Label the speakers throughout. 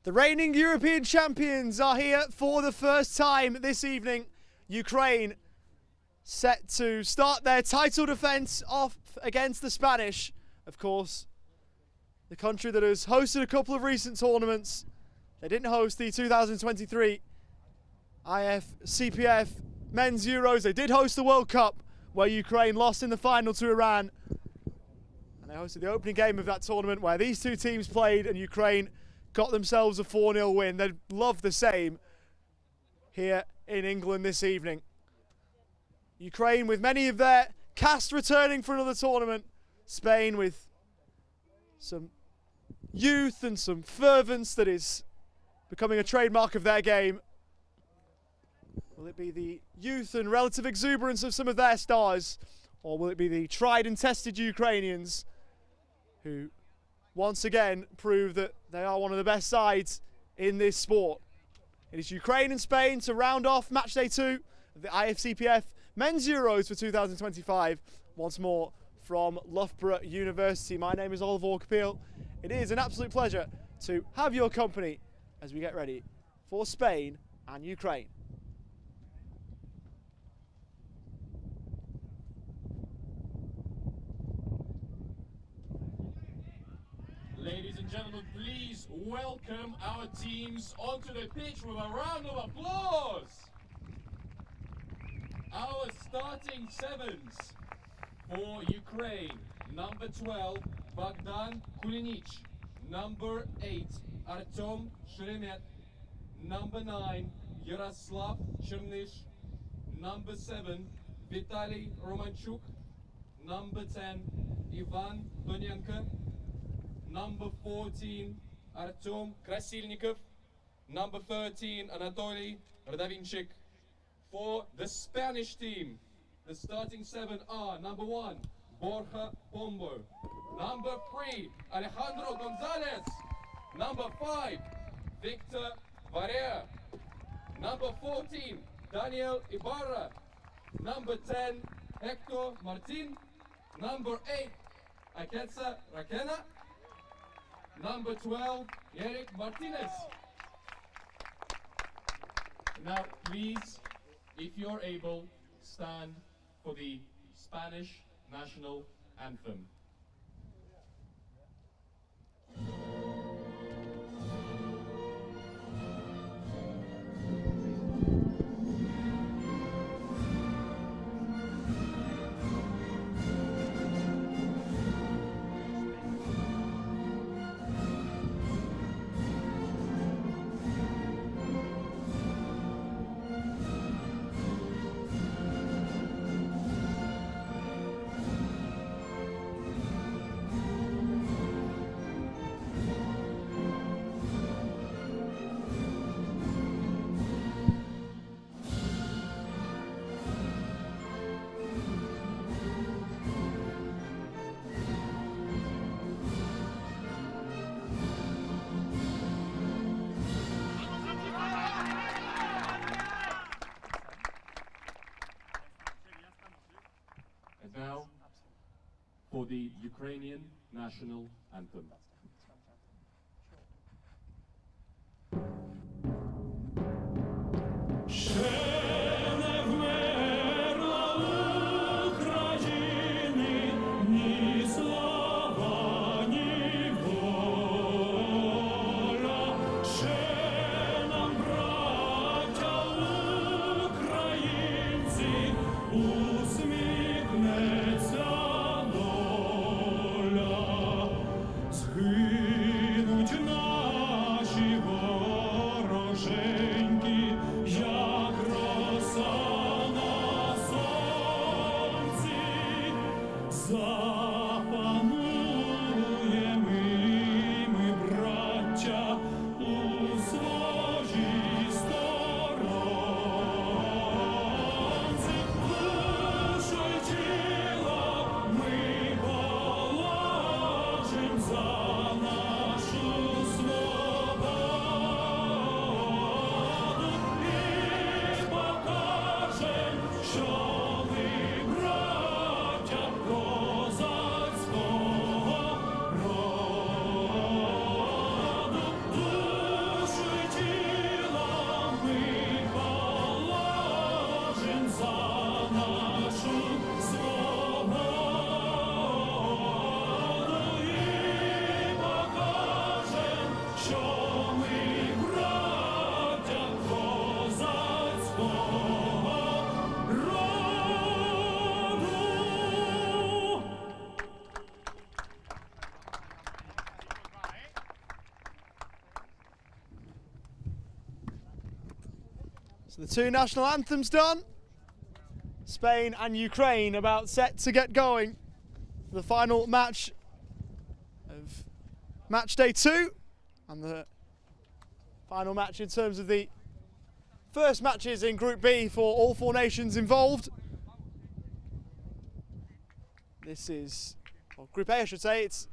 Speaker 1: The reigning European champions are here for the first time this evening. Ukraine set to start their title defence off against the Spanish. Of course, the country that has hosted a couple of recent tournaments. They didn't host the 2023 IFCPF Men's Euros. They did host the World Cup, where Ukraine lost in the final to Iran. And they hosted the opening game of that tournament, where these two teams played and Ukraine got themselves a 4-0 win. They'd love the same here in England this evening. Ukraine with many of their cast returning for another tournament. Spain with some youth and some fervence that is becoming a trademark of their game. Will it be the youth and relative exuberance of some of their stars, or will it be the tried and tested Ukrainians who once again prove that they are one of the best sides in this sport? It is Ukraine and Spain to round off match day 2 of the IFCPF Men's Euros for 2025. Once more from Loughborough University. My name is Oliver Walker-Peel. It is an absolute pleasure to have your company as we get ready for Spain and Ukraine.
Speaker 2: Ladies and gentlemen, please welcome our teams onto the pitch with a round of applause. Our starting sevens for Ukraine: number 12, Bogdan Kulinich; number 8, Artem Sheremet; number 9, Yaroslav Chernysh; number 7, Vitaly Romanchuk; number 10, Ivan Donenko; number 14, Artem Krasilnikov; number 13, Anatoly Rdavinchik. For the Spanish team, the starting 7 are: number 1, Borja Pombo; number 3, Alejandro Gonzalez; number 5, Victor Varea; number 14, Daniel Ibarra; number 10, Hector Martin; number 8, Aketsa Rakena; number 12, Eric Martinez. Now, please, if you're able, stand for the Spanish national anthem. And now, for the Ukrainian national anthem.
Speaker 3: Що ви, браття, козаки?
Speaker 1: So the two national anthems done. Spain and Ukraine about set to get going. The final match of match day 2 and the final match in terms of the first matches in Group B for all 4 nations involved. This is, well, Group A I should say, it's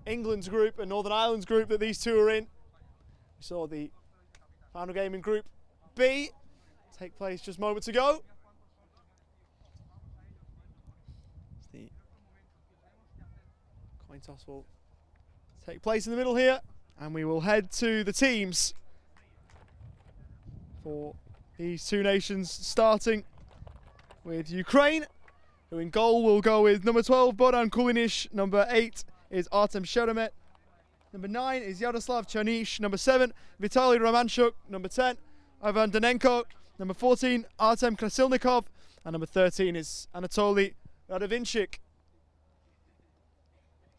Speaker 1: England's group and Northern Ireland's group that these two are in. We saw the final game in Group B take place just moments ago. The coin toss will take place in the middle here, and we will head to the teams for these two nations, starting with Ukraine, who in goal will go with number 12 Bohdan Kulinic, number 8 is Artem Sheremet, number 9 is Yaroslav Chernish, number 7 Vitaly Romanchuk, number 10 Ivan Danenko, number 14 Artem Krasilnikov, and number 13 is Anatoly Radovinchik.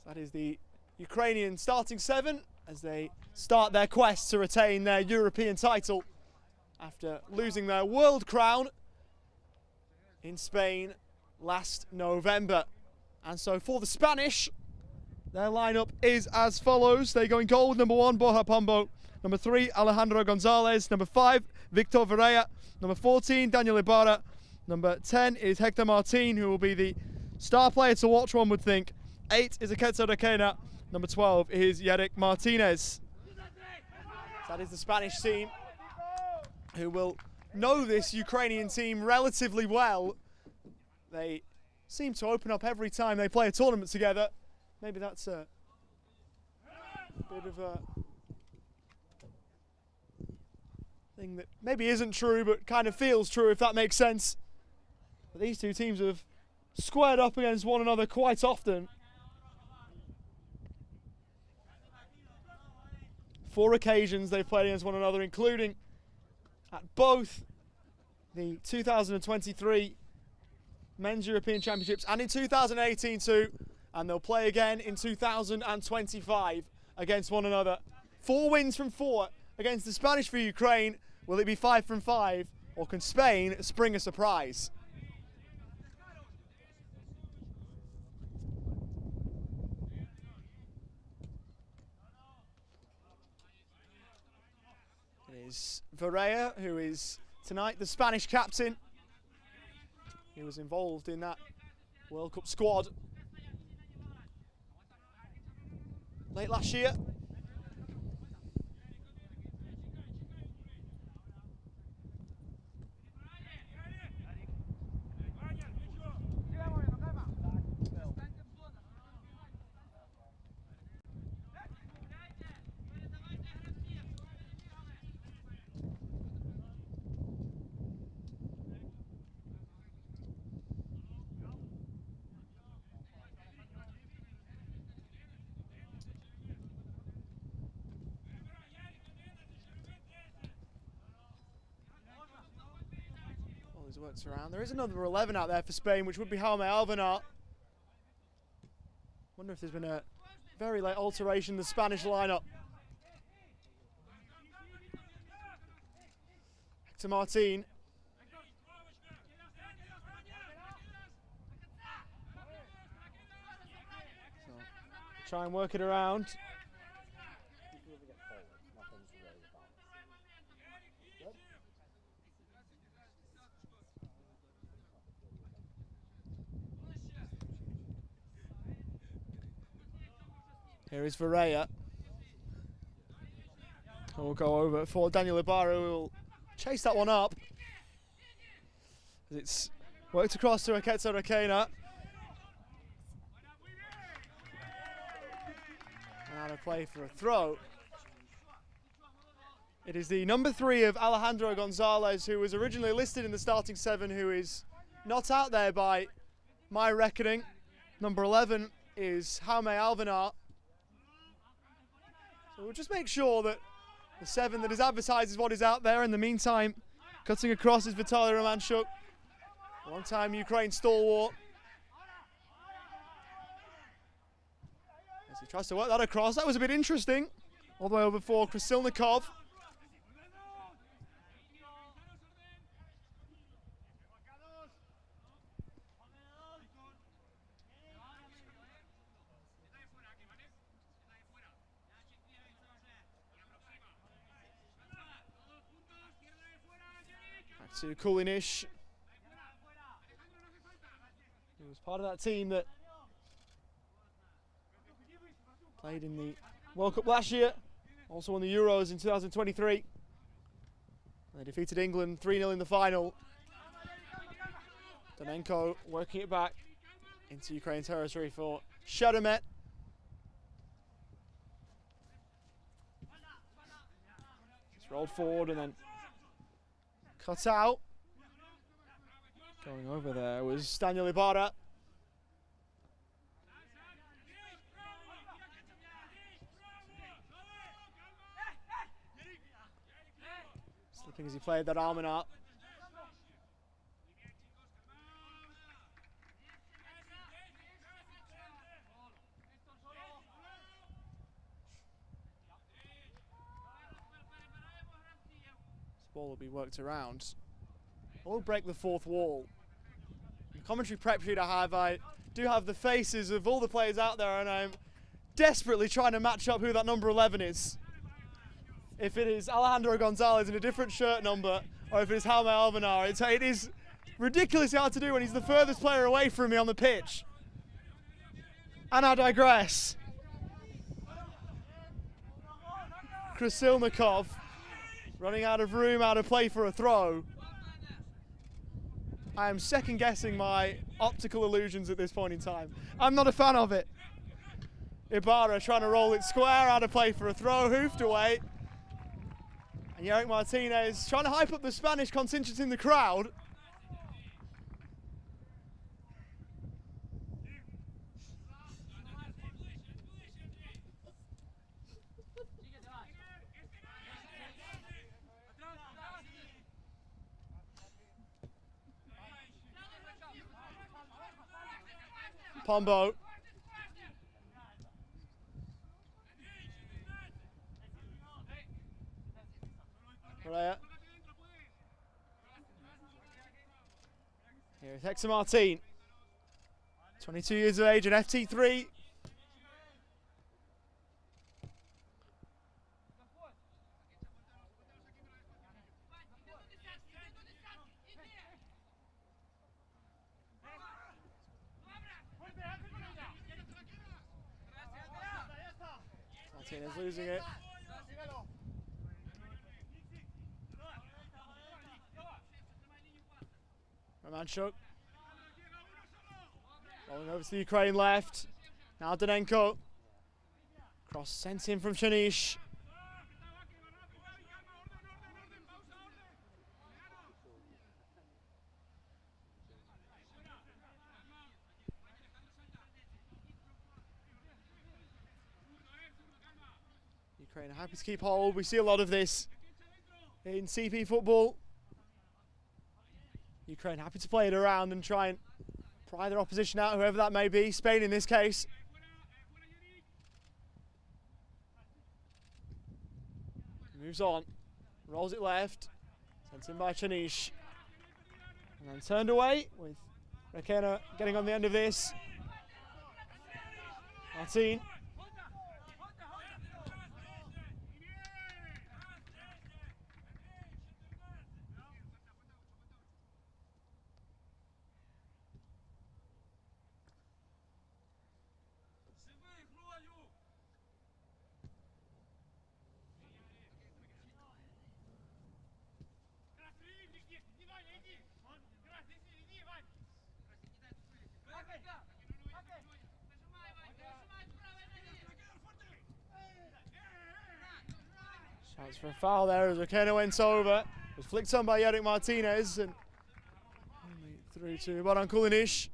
Speaker 1: That is the Ukrainian starting 7 as they start their quest to retain their European title after losing their world crown in Spain last November. And so for the Spanish, their lineup is as follows. They go in goal with number 1 Borja Pombo, number 3 Alejandro Gonzalez, number 5 Victor Varela, number 14 Daniel Ibarra, number 10 is Hector Martin, who will be the star player to watch, one would think. 8 is Aketo Requena, number 12 is Yarek Martinez. That is the Spanish team, who will know this Ukrainian team relatively well. They seem to open up every time they play a tournament together. Maybe that's a bit of a thing that maybe isn't true, but kind of feels true, if that makes sense. But these two teams have squared up against one another quite often. 4 occasions they've played against one another, including at both the 2023 Men's European Championships and in 2018 too, and they'll play again in 2025 against one another. 4 wins from 4 against the Spanish for Ukraine. Will it be 5 from 5, or can Spain spring a surprise? It is Varela, who is tonight the Spanish captain. He was involved in that World Cup squad late last year. Works around. There is another 11 out there for Spain, which would be Jaume Alvenar. Wonder if there's been a very late alteration in the Spanish lineup. Hector Martin. So, try and work it around. Here is Varela. We'll go over for Daniel Ibarra, who will chase that one up. It's worked across to Aketo Requena. And out of play for a throw. It is the number 3 of Alejandro Gonzalez, who was originally listed in the starting 7, who is not out there by my reckoning. Number 11 is Jaume Alvenar. So we'll just make sure that the 7 that is advertised is what is out there. In the meantime, cutting across is Vitaly Romanchuk, long-time Ukraine stalwart. As he tries to work that across, that was a bit interesting. All the way over for Krasilnikov. to Kulinic, who was part of that team that played in the World Cup last year, also won the Euros in 2023. They defeated England 3-0 in the final. Donenko working it back into Ukraine territory for Sheremet. It's rolled forward and then cut out. Going over there was Daniel Ibarra. Slipping as he played that arm and up. Ball will be worked around. We'll break the fourth wall. The commentary prep sheet I do have the faces of all the players out there, and I'm desperately trying to match up who that number 11 is. If it is Alejandro Gonzalez in a different shirt number, or if it is Jaume Alvenar. It is ridiculously hard to do when he's the furthest player away from me on the pitch. And I digress. Krasilnikov running out of room, out of play for a throw. I am second guessing my optical illusions at this point in time. I'm not a fan of it. Ibarra trying to roll it square, out of play for a throw, hoofed away. And Yerrick Martinez trying to hype up the Spanish contingent in the crowd. Pombo. Correa. Here is Hector Martin. 22 years of age and FT3. Martinez losing it. Romanchuk. Rolling over to the Ukraine left. Now Donenko. Cross sent in from Chanish. Ukraine are happy to keep hold. We see a lot of this in CP football. Ukraine happy to play it around and try and pry their opposition out, whoever that may be. Spain in this case. Moves on. Rolls it left. Sent in by Chanish. And then turned away with Requena getting on the end of this. Martin. Chance for a foul there as Requena went over. It was flicked on by Yerrick Martinez and through to Boran Kulinic.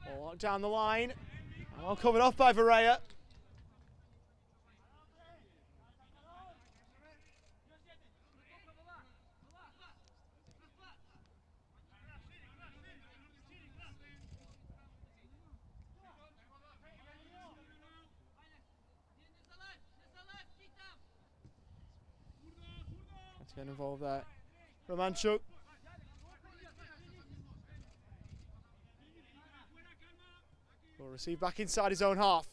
Speaker 1: Ball locked down the line. Well covered off by Varela. Get involved there. Romanchuk. Will receive back inside his own half.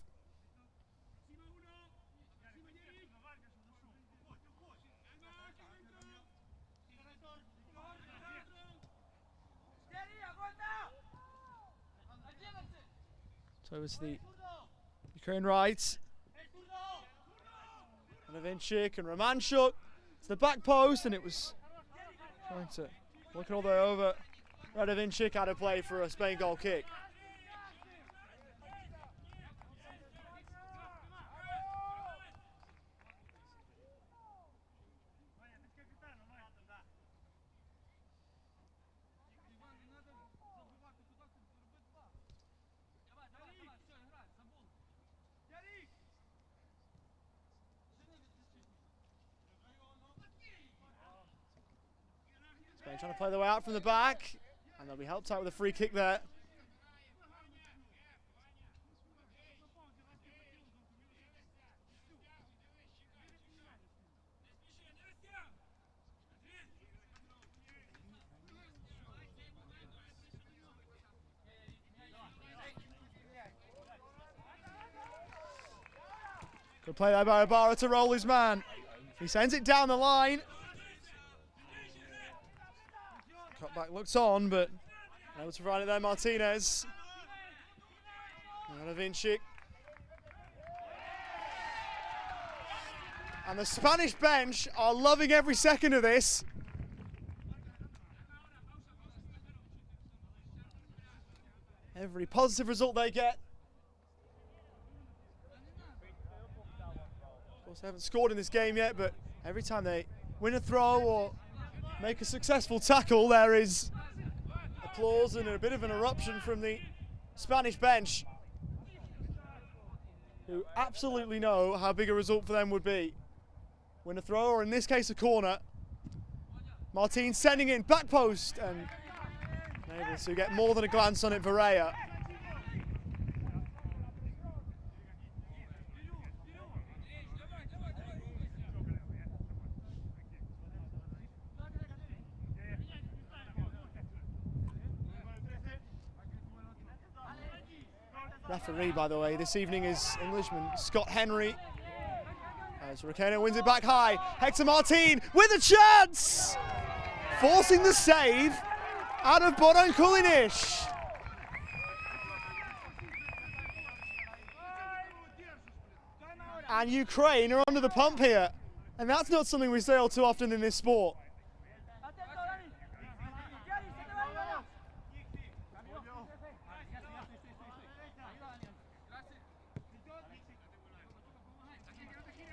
Speaker 1: So it was the Ukraine right. Radovinchik and Romanchuk to the back post, and it was trying to work it all the way over. Radovinchik had a play for a Spain goal kick. Spain trying to play their way out from the back, and they'll be helped out with a free kick there. Good play there by Ibarra to roll his man. He sends it down the line. Cutback looks on, but able to run it there, Martinez. Radovinchik. And the Spanish bench are loving every second of this. Every positive result they get. Of course, they haven't scored in this game yet, but every time they win a throw or make a successful tackle, there is applause and a bit of an eruption from the Spanish bench, who absolutely know how big a result for them would be. Win a throw, or in this case a corner. Martin sending in back post and able to get more than a glance on it, Varela. Referee, by the way, this evening is Englishman Scott Henry. As Requena wins it back high. Hector Martin with a chance! Forcing the save out of Boran Kulinic. And Ukraine are under the pump here. And that's not something we say all too often in this sport.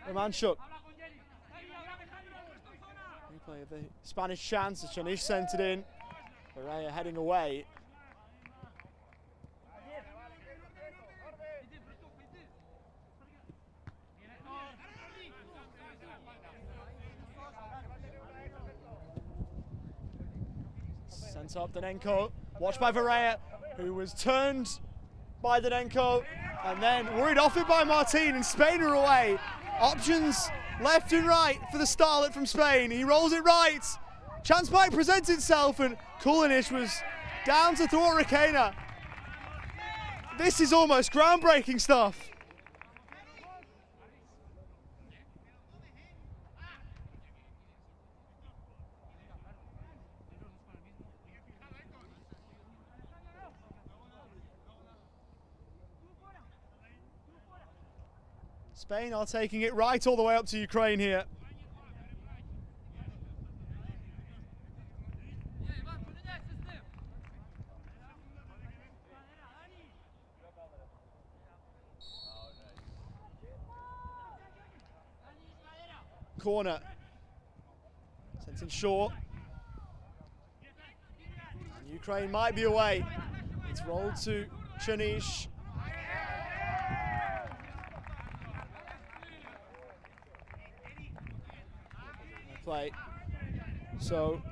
Speaker 1: Romanchuk. Replay of the Spanish chance as Chanish sent it in. Varela heading away. Sent up Danenko. Watched by Varela, who was turned by Danenko and then worried off it by Martin, and Spain are away. Options left and right for the starlet from Spain. He rolls it right. Chance might present itself, and Kulinic was down to thwart Requena. This is almost groundbreaking stuff. Spain are taking it right all the way up to Ukraine here. Corner. Sent in short. And Ukraine might be away. It's rolled to Chanish. Play. So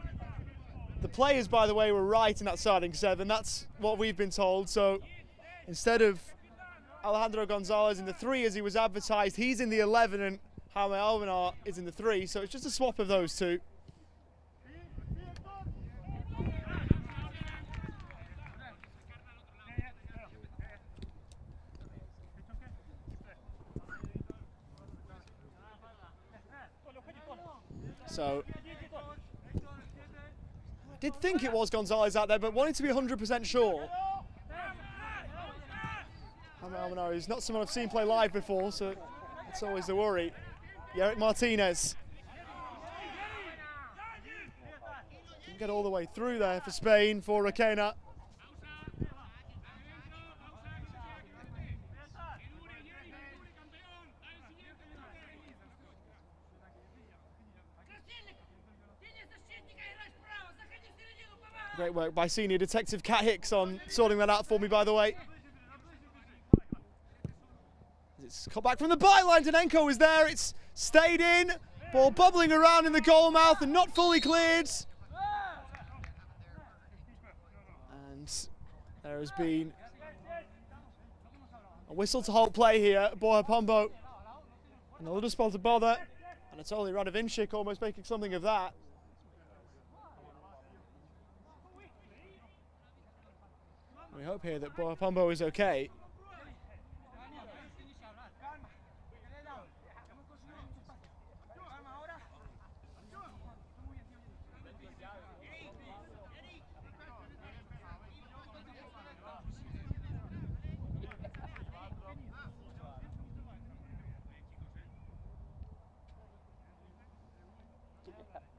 Speaker 1: the players, by the way, were right in that starting seven. That's what we've been told. So instead of Alejandro Gonzalez in the 3 as he was advertised, he's in the 11 and Jaime Alvenar is in the 3. So it's just a swap of those two. So I did think it was Gonzalez out there, but wanted to be 100% sure. Almano is not someone I've seen play live before, so it's always the worry. Yerrick Martinez. Didn't get all the way through there for Spain, for Requena. Great work by senior detective Kat Hicks on sorting that out for me, by the way. It's come back from the byline. Donenko is there. It's stayed in. Ball bubbling around in the goal mouth and not fully cleared. And there has been a whistle to halt play here. Bohapombo and a little spell to bother. And it's only Radovinchik almost making something of that. We hope here that Bohapombo is okay.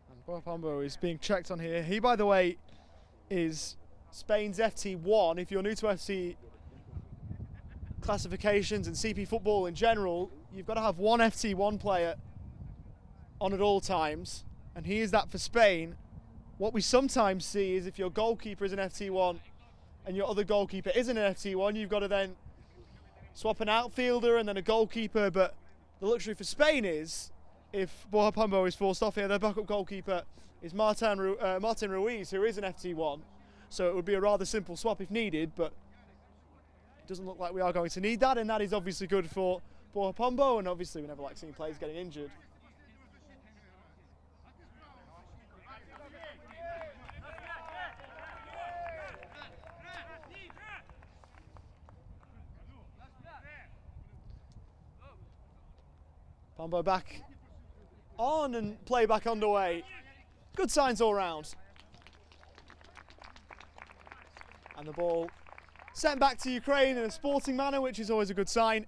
Speaker 1: And Bohapombo is being checked on here. He, by the way, is Spain's FT1. If you're new to FC classifications and CP football in general, you've got to have one FT1 player on at all times, and he is that for Spain. What we sometimes see is if your goalkeeper is an FT1 and your other goalkeeper isn't an FT1, you've got to then swap an outfielder and then a goalkeeper. But the luxury for Spain is, if Bohapombo is forced off here, their backup goalkeeper is Martin Ruiz, who is an FT1. So it would be a rather simple swap if needed, but it doesn't look like we are going to need that, and that is obviously good for Bohapombo, and obviously we never like seeing players getting injured. Pombo back on and play back underway. Good signs all round. And the ball sent back to Ukraine in a sporting manner, which is always a good sign.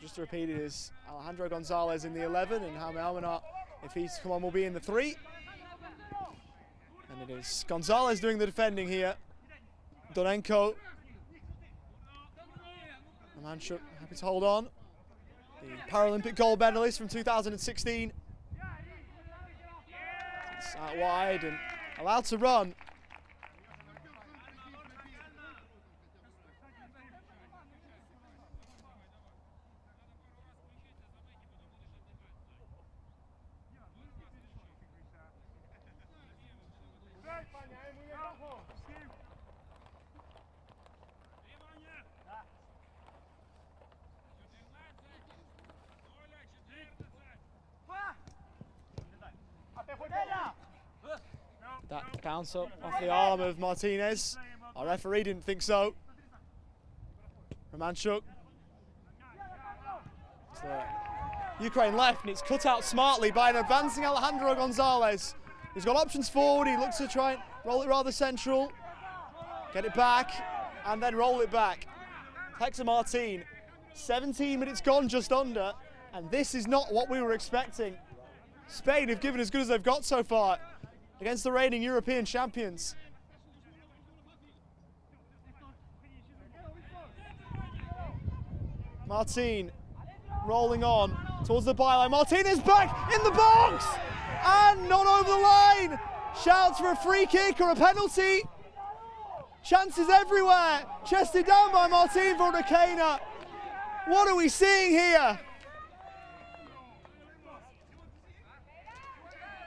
Speaker 1: Just to repeat, it is Alejandro Gonzalez in the 11, and Jaime Almanar, if he's to come on, will be in the 3. And it is Gonzalez doing the defending here. Donenko. Manchuk happy to hold on. The Paralympic gold medalist from 2016. It's out wide and allowed to run. That bounce up off the arm of Martinez. Our referee didn't think so. Romanchuk. Ukraine left, and it's cut out smartly by an advancing Alejandro Gonzalez. He's got options forward. He looks to try and roll it rather central. Get it back, and then roll it back. Hector Martin. 17 minutes gone, just under, and this is not what we were expecting. Spain have given as good as they've got so far against the reigning European champions. Martin rolling on towards the byline. Martin is back in the box and not over the line. Shouts for a free kick or a penalty. Chances everywhere. Chested down by Martin for Requena. What are we seeing here?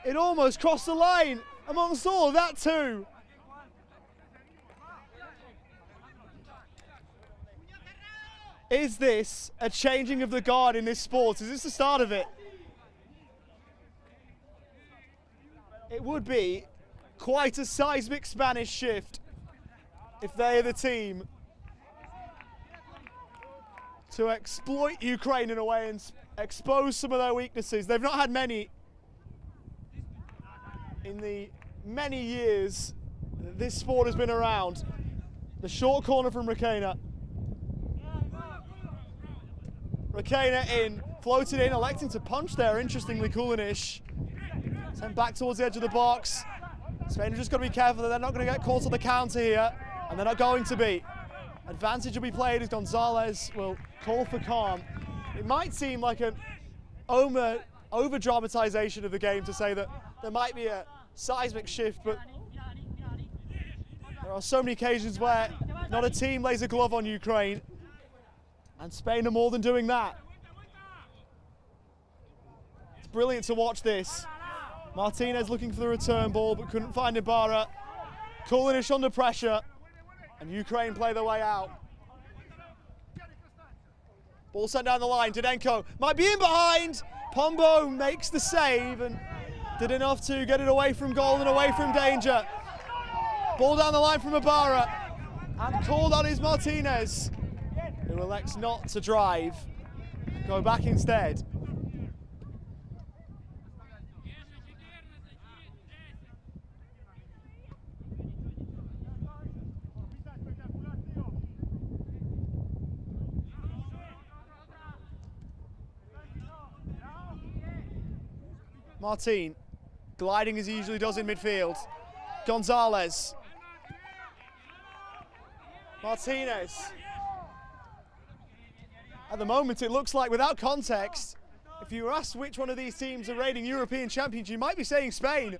Speaker 1: It almost crossed the line amongst all of that too. Is this a changing of the guard in this sport? Is this the start of it? It would be quite a seismic Spanish shift if they are the team to exploit Ukraine in a way and expose some of their weaknesses. They've not had many in the many years that this sport has been around. The short corner from Rakena. Rakena in, floated in, electing to punch there, interestingly, Kulinic. Sent back towards the edge of the box. Spain have just got to be careful that they're not going to get caught on the counter here, and they're not going to be. Advantage will be played as Gonzalez will call for calm. It might seem like an over-dramatization of the game to say that there might be a seismic shift, but there are so many occasions where not a team lays a glove on Ukraine, and Spain are more than doing that. It's brilliant to watch this. Martinez looking for the return ball, but couldn't find Ibarra. Kulinic under pressure, and Ukraine play their way out. Ball sent down the line, Didenko might be in behind. Pombo makes the save and did enough to get it away from goal and away from danger. Ball down the line from Ibarra, and called on is Martinez, who elects not to drive, go back instead. Martin, gliding as he usually does in midfield. Gonzalez. Martinez. At the moment, it looks like, without context, if you were asked which one of these teams are reigning European champions, you might be saying Spain.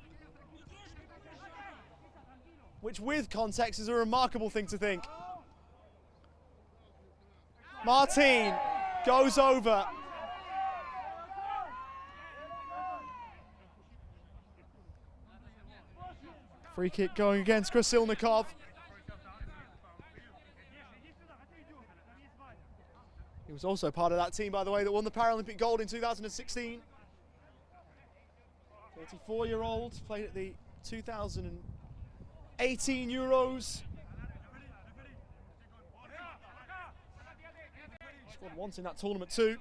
Speaker 1: Which, with context, is a remarkable thing to think. Martin goes over. Free kick going against Krasilnikov. He was also part of that team, by the way, that won the Paralympic gold in 2016. 34-year-old, played at the 2018 Euros. Scored once in that tournament too.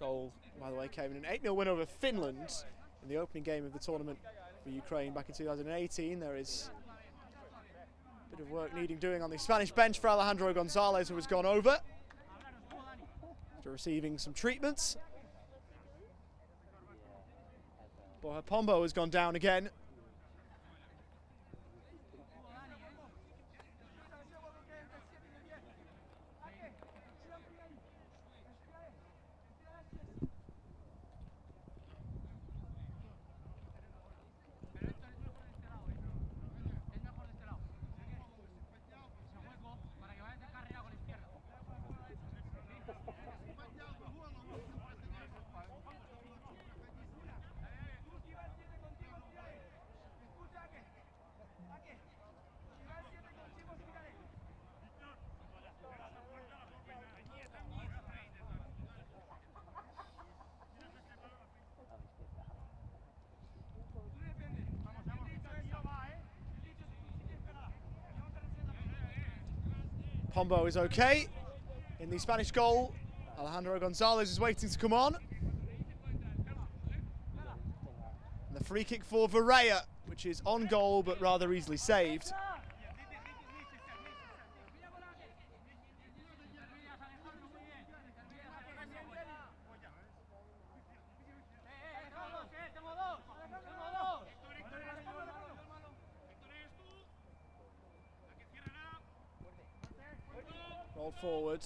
Speaker 1: Goal, by the way, came in an 8-0 win over Finland in the opening game of the tournament for Ukraine back in 2018. There is a bit of work needing doing on the Spanish bench for Alejandro Gonzalez, who has gone over after receiving some treatments. Borja Pombo has gone down again. Pombo is okay in the Spanish goal. Alejandro Gonzalez is waiting to come on. And the free kick for Varela, which is on goal but rather easily saved. Roll forward,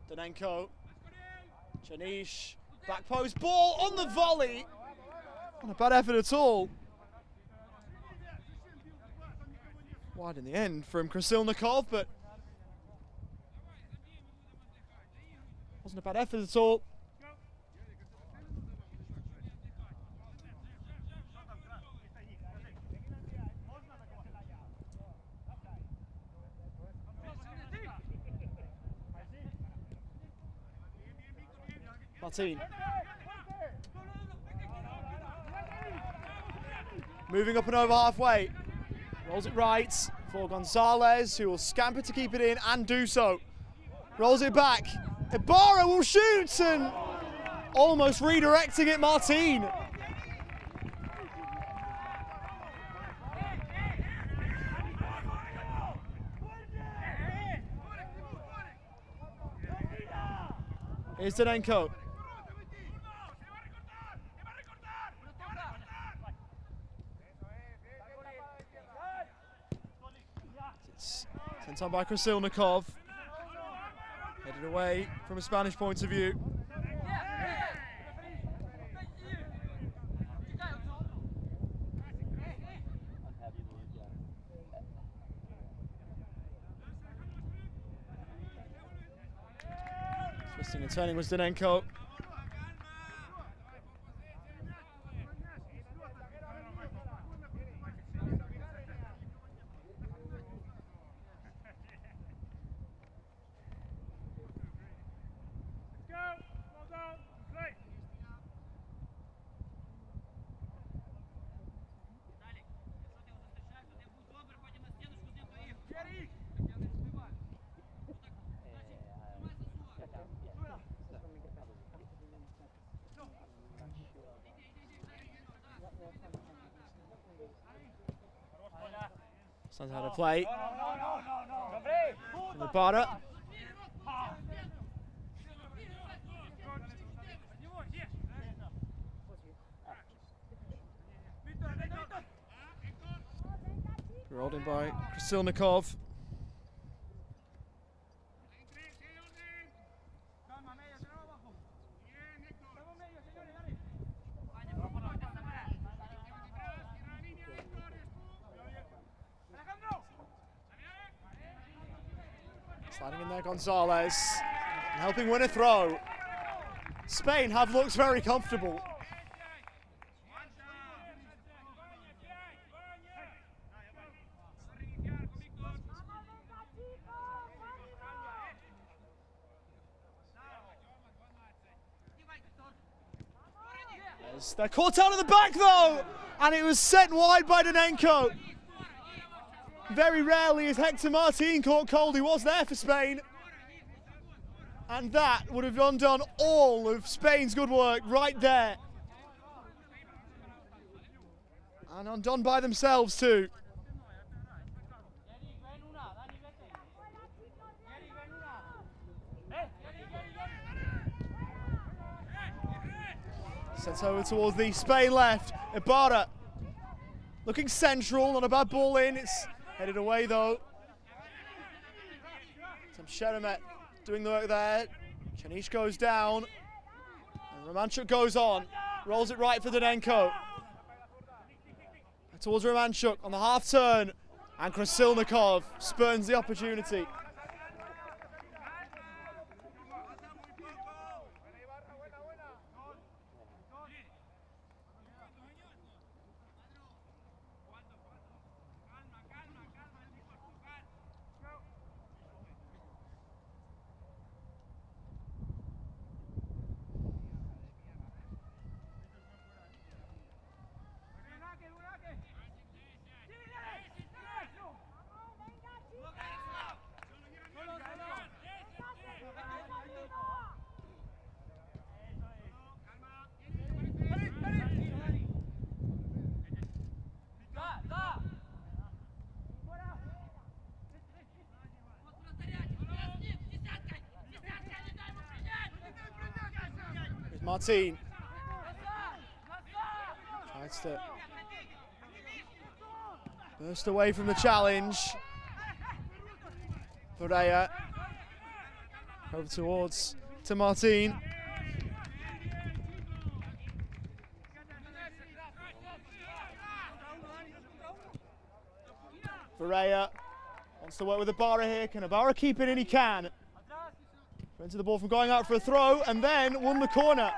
Speaker 1: Danenko, Chanish, back post, ball on the volley. Not a bad effort at all. Wide in the end from Krasilnikov, but wasn't a bad effort at all. Martin. Moving up and over halfway. Rolls it right for Gonzalez, who will scamper to keep it in and do so. Rolls it back. Ibarra will shoot and almost redirecting it, Martin. Here's Danenko. It's sent on by Krasilnikov. Headed away from a Spanish point of view. Twisting and turning was Danenko. Sons how to play. Ibarra. Rolled in by Krasilnikov. Sliding in there, Gonzalez, and helping win a throw. Spain have looked very comfortable. They're caught out of the back though, and it was sent wide by Danenko. Very rarely is Hector Martin caught cold. He was there for Spain. And that would have undone all of Spain's good work right there. And undone by themselves too. Sent over towards the Spain left. Ibarra looking central, not a bad ball in. It's headed away though. Some Sheremet doing the work there. Chanish goes down. And Romanchuk goes on. Rolls it right for Danenko. Towards Romanchuk on the half turn. And Krasilnikov spurns the opportunity. Martin tries to burst away from the challenge. Pereira over towards to Martin. Pereira wants to work with Ibarra here. Can Ibarra keep it in? He can. Prevented the ball from going out for a throw and then won the corner.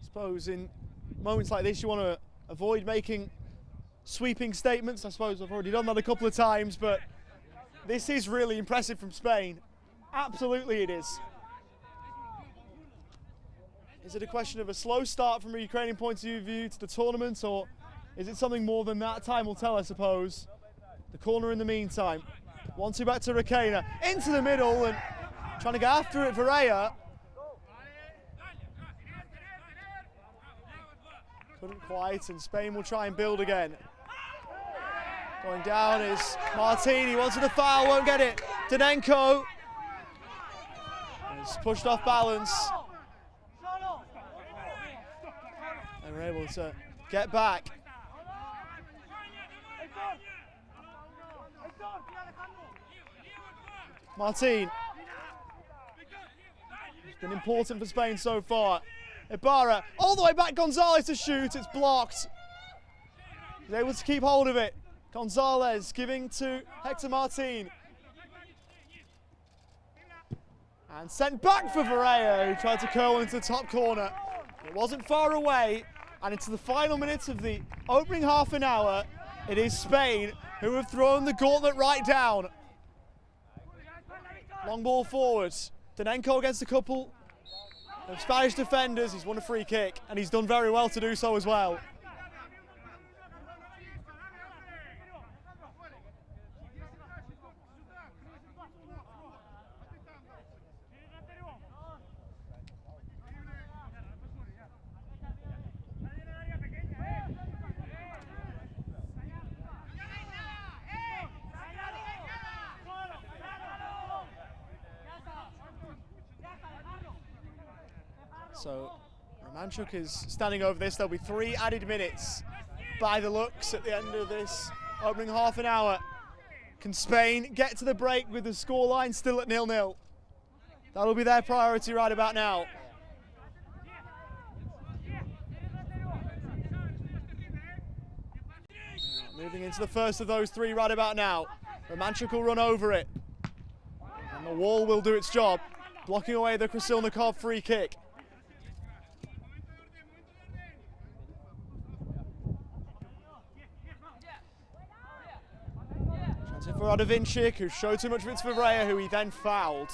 Speaker 1: I suppose in moments like this you want to avoid making sweeping statements. I suppose I've already done that a couple of times, but this is really impressive from Spain. Absolutely it is. Is it a question of a slow start from a Ukrainian point of view to the tournament, or is it something more than that? Time will tell, I suppose. The corner in the meantime. 1-2 back to Rakena. Into the middle and trying to get after it, Varela. Couldn't quite, and Spain will try and build again. Going down is Martini, wanted the foul, won't get it. Danenko. He's pushed off balance. They were able to get back. Martin. It's been important for Spain so far. Ibarra, all the way back, Gonzalez to shoot, it's blocked. He's able to keep hold of it. Gonzalez giving to Hector Martin. And sent back for Varela, who tried to curl into the top corner. It wasn't far away, and into the final minutes of the opening half an hour, it is Spain who have thrown the gauntlet right down. Long ball forward. Danenko against a couple of Spanish defenders. He's won a free kick, and he's done very well to do so as well. So Romanchuk is standing over this. There'll be 3 added minutes by the looks at the end of this opening half an hour. Can Spain get to the break with the scoreline still at 0-0? That'll be their priority right about now. Moving into the first of those 3 right about now. Romanchuk will run over it. And the wall will do its job, blocking away the Krasilnikov free kick. For Radovincic, who showed too much of it to Varela, who he then fouled.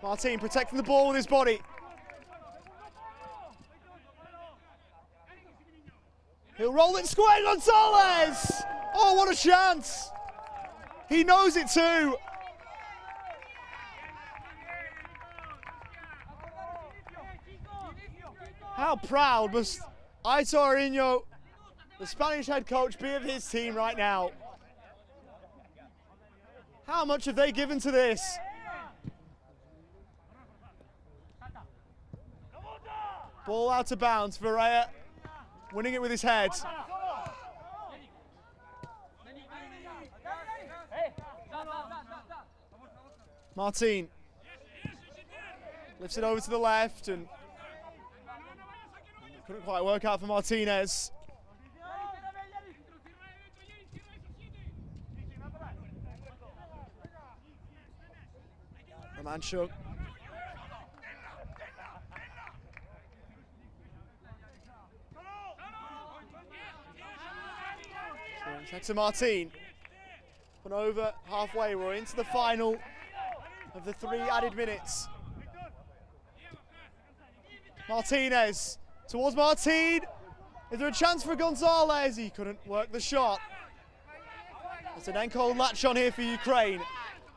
Speaker 1: Martin protecting the ball with his body. He'll roll it square, Gonzalez! Oh, what a chance! He knows it too. How proud must Aitor Inho, the Spanish head coach, be of his team right now? How much have they given to this? Ball out of bounds, Varela winning it with his head. Martin lifts it over to the left and couldn't quite work out for Martinez. Romanchuk. Hector Martin. Put over halfway, we're into the final of the 3 added minutes. Martinez towards Martin. Is there a chance for Gonzalez? He couldn't work the shot. There's an Danenko latch on here for Ukraine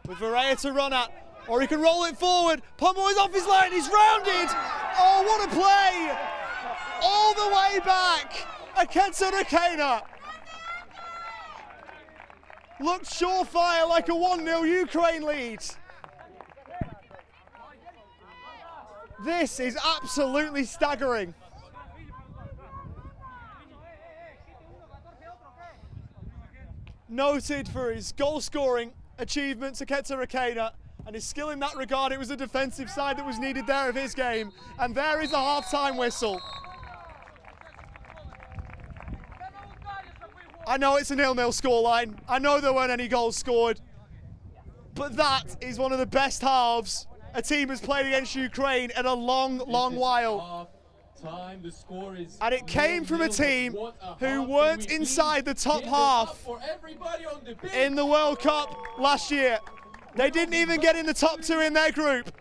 Speaker 1: with Varela to run at, or he can roll it forward. Pommel is off his line, he's rounded. Oh, what a play! All the way back against Rakena. Looked surefire like a 1-0 Ukraine lead. This is absolutely staggering. Noted for his goal-scoring achievements, Hector Rakena, and his skill in that regard. It was a defensive side that was needed there of his game. And there is a half-time whistle. I know it's a 0-0 scoreline. I know there weren't any goals scored. But that is one of the best halves a team has played against Ukraine in a long, long while. And it came from a team who weren't inside the top half in the World Cup last year. They didn't even get in the top 2 in their group.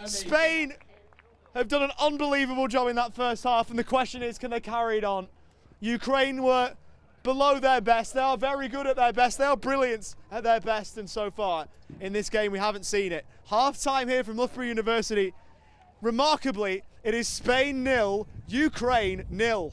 Speaker 1: Spain have done an unbelievable job in that first half, and the question is, can they carry it on? Ukraine were below their best. They are very good at their best. They are brilliant at their best, and so far in this game we haven't seen it. Half-time here from Loughborough University. Remarkably, it is Spain 0, Ukraine 0.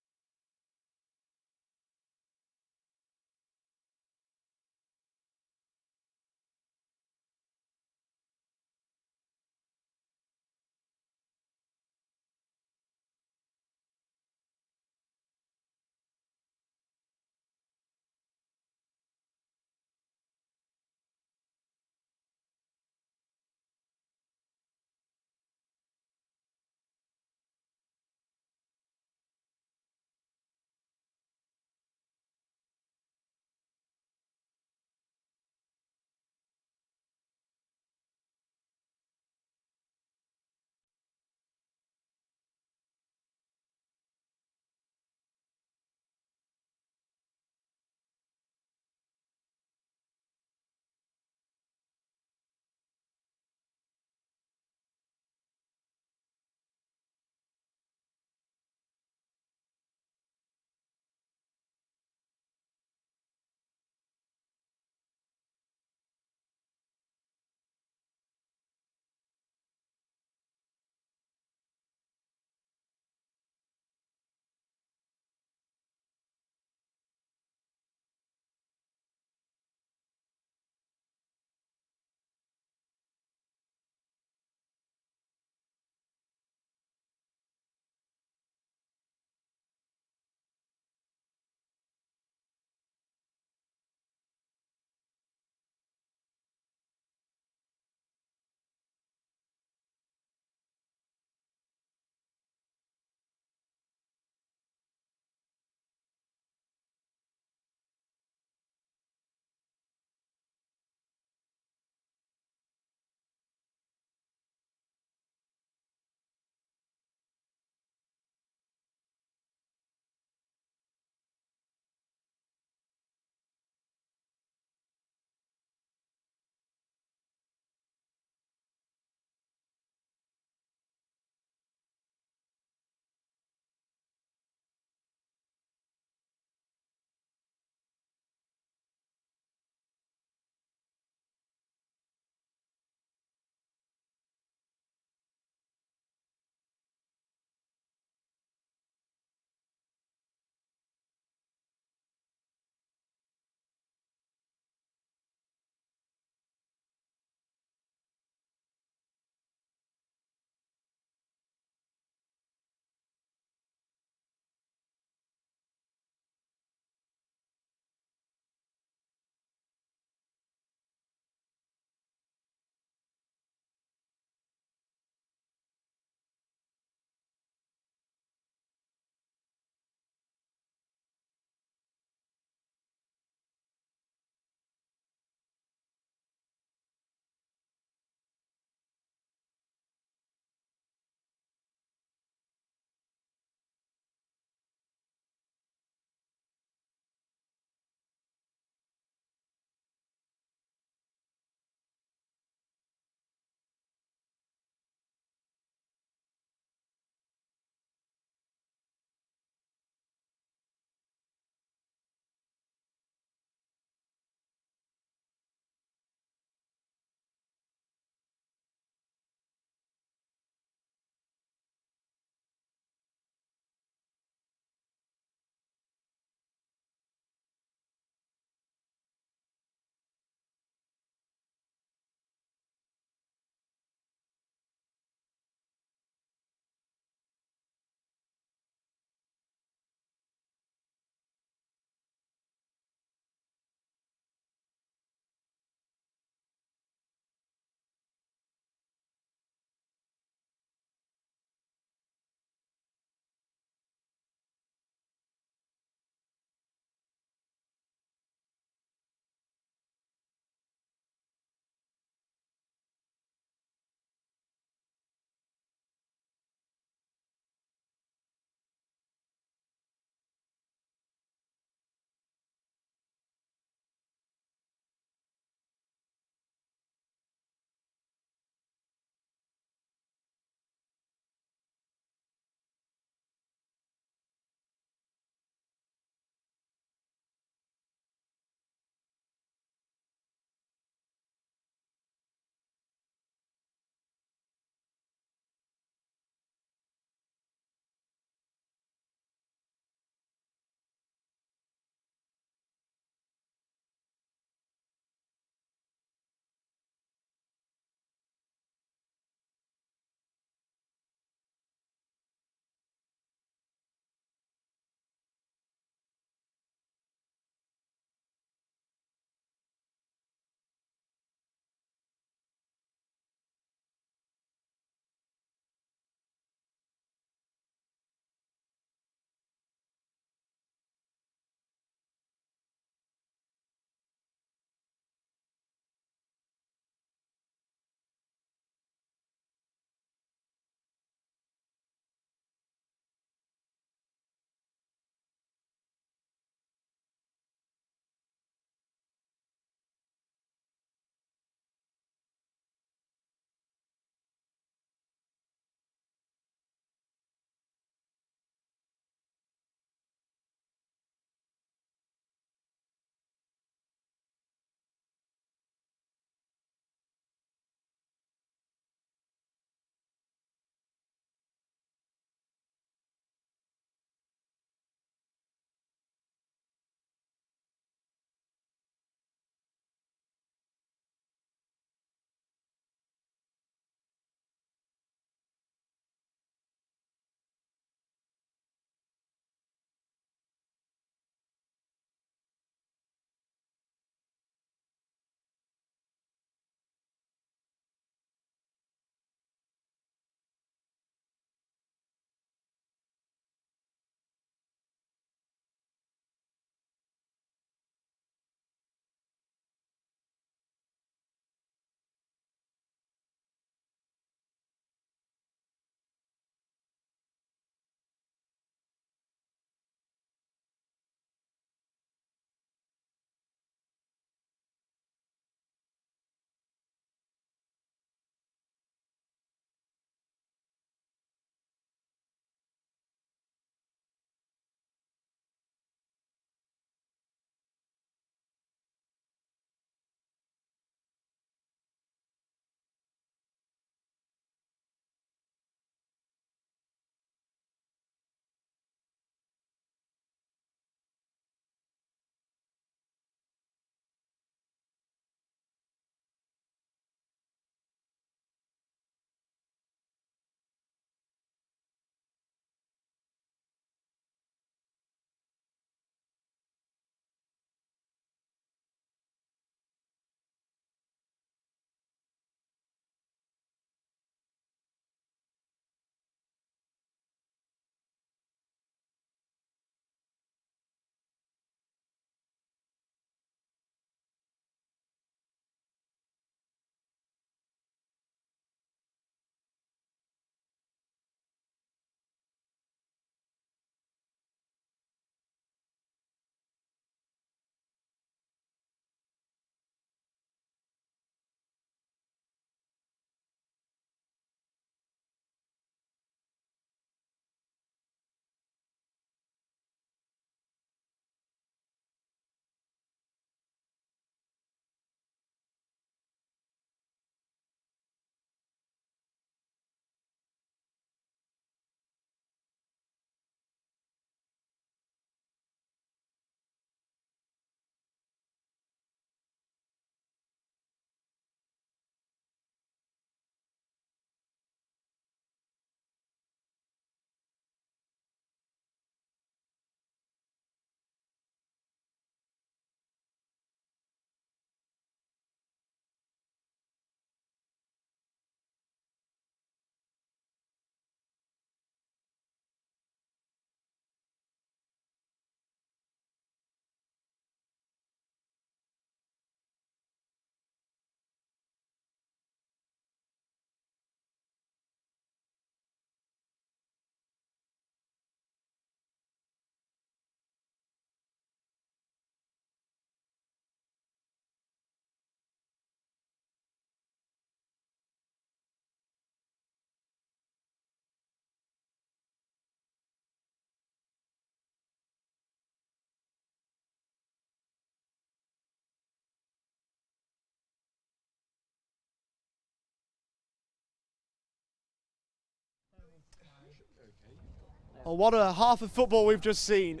Speaker 1: Well, what a half of football we've just seen.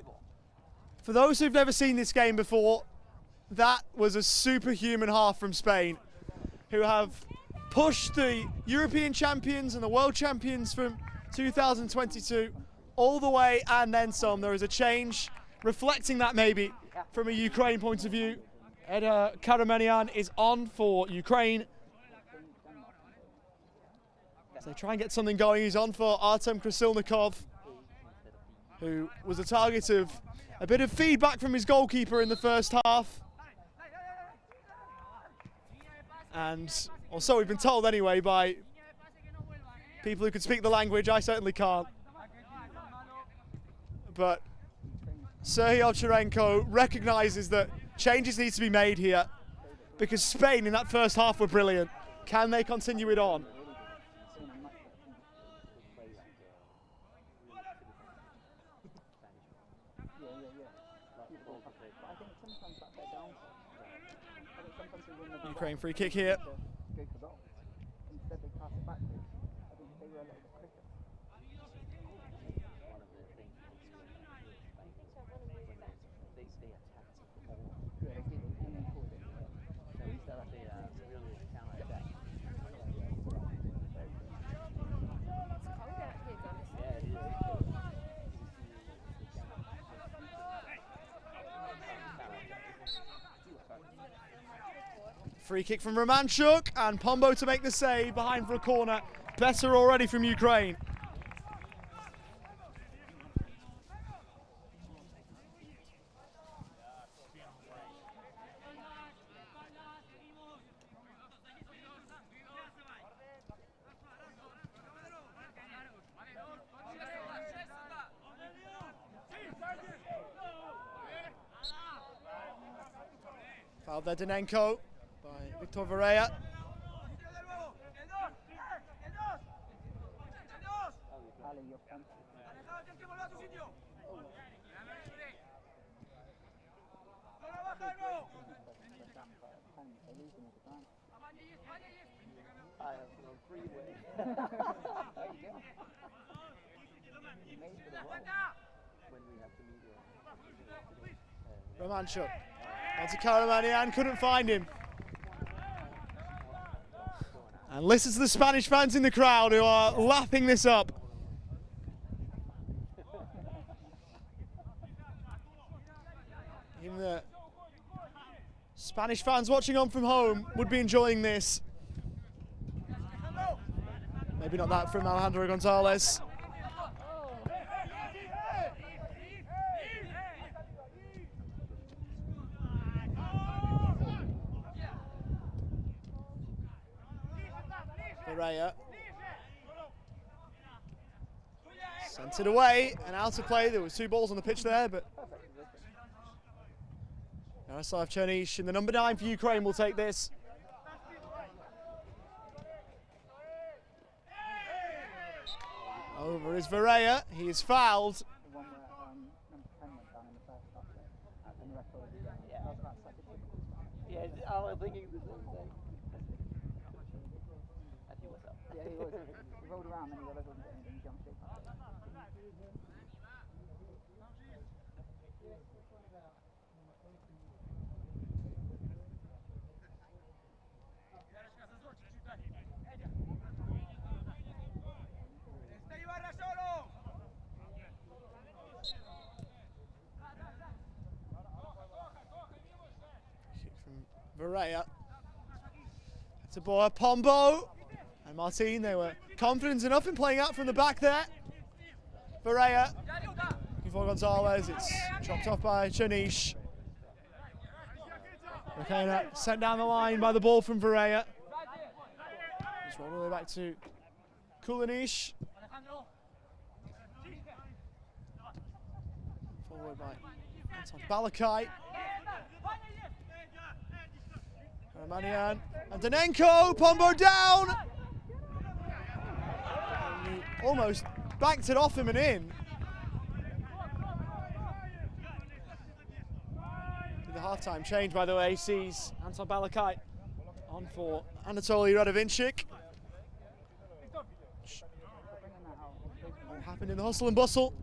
Speaker 1: For those who've never seen this game before, that was a superhuman half from Spain, who have pushed the European champions and the world champions from 2022 all the way and then some. There is a change reflecting that maybe from a Ukraine point of view. Eda Karamanian is on for Ukraine. As they try and get something going, he's on for Artem Krasilnikov, who was a target of a bit of feedback from his goalkeeper in the first half. And, or so we've been told anyway by people who can speak the language. I certainly can't. But Serhii Ovcharenko recognises that changes need to be made here, because Spain in that first half were brilliant. Can they continue it on? Ukraine free kick here. Free kick from Romanchuk, and Pombo to make the save behind for a corner. Better already from Ukraine. Fouled there, Denenko by Victor Varela. Romanchuk. Onto Karamanian, couldn't find him. And listen to the Spanish fans in the crowd who are lapping this up. Even the Spanish fans watching on from home would be enjoying this. Maybe not that from Alejandro Gonzalez. Varela sent it away and out of play. There was two balls on the pitch there, but Yaroslav Chernish in the number 9 for Ukraine will take this. Over is Varela. He is fouled.
Speaker 3: Yeah, I was thinking the same thing. Yeah, he was. He rolled around and he realised wasn't getting it and he jumped straight past it.
Speaker 1: Varela. It's a ball, Pombo and Martin. They were confident enough in playing out from the back there. Varela looking for Gonzalez. It's chopped off by Chernish. Requena sent down the line by the ball from Varela. It's rolled all the way back to Kulinic. Forward by Anton Balakai. Karamanian and Denenko, Pombo down! And he almost banked it off him and in. The half-time change, by the way, sees Anton Balakai on for Anatoly Radovinchik. What happened in the hustle and bustle?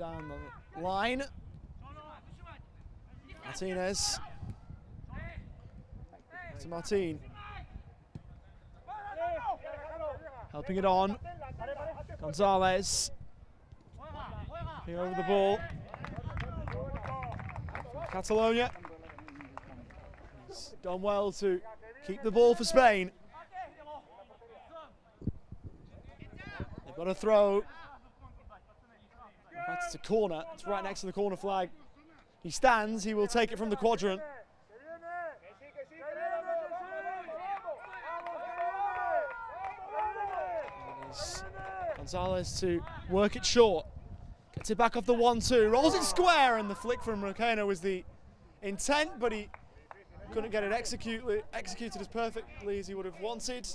Speaker 1: down the line. Martinez. To Martin. Helping it on. Gonzalez. Looking over the ball. Catalonia. He's done well to keep the ball for Spain. They've got a throw. In fact, it's a corner. It's right next to the corner flag. He stands. He will take it from the quadrant. Gonzalez to work it short. Gets it back off the 1-2. Rolls it square, and the flick from Roquena was the intent, but he couldn't get it executed as perfectly as he would have wanted.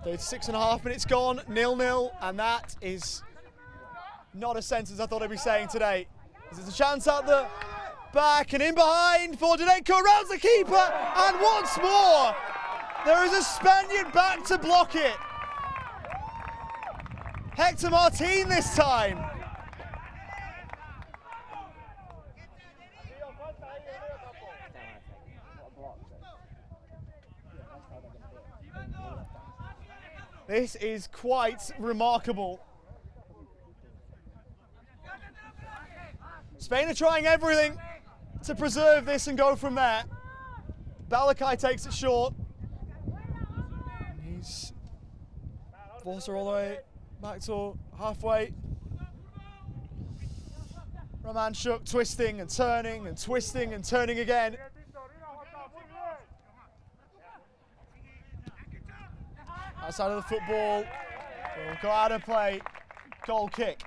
Speaker 1: There's 6.5 minutes gone, 0-0, and that is not a sentence I thought I'd be saying today. There's a chance at the back and in behind for Dineco, rounds the keeper, and once more there is a Spaniard back to block it. Hector Martin this time. This is quite remarkable. Spain are trying everything to preserve this and go from there. Balakai takes it short. He's forced her all the way back to halfway. Romanchuk twisting and turning and twisting and turning again. Outside of the football, will go out of play, goal kick.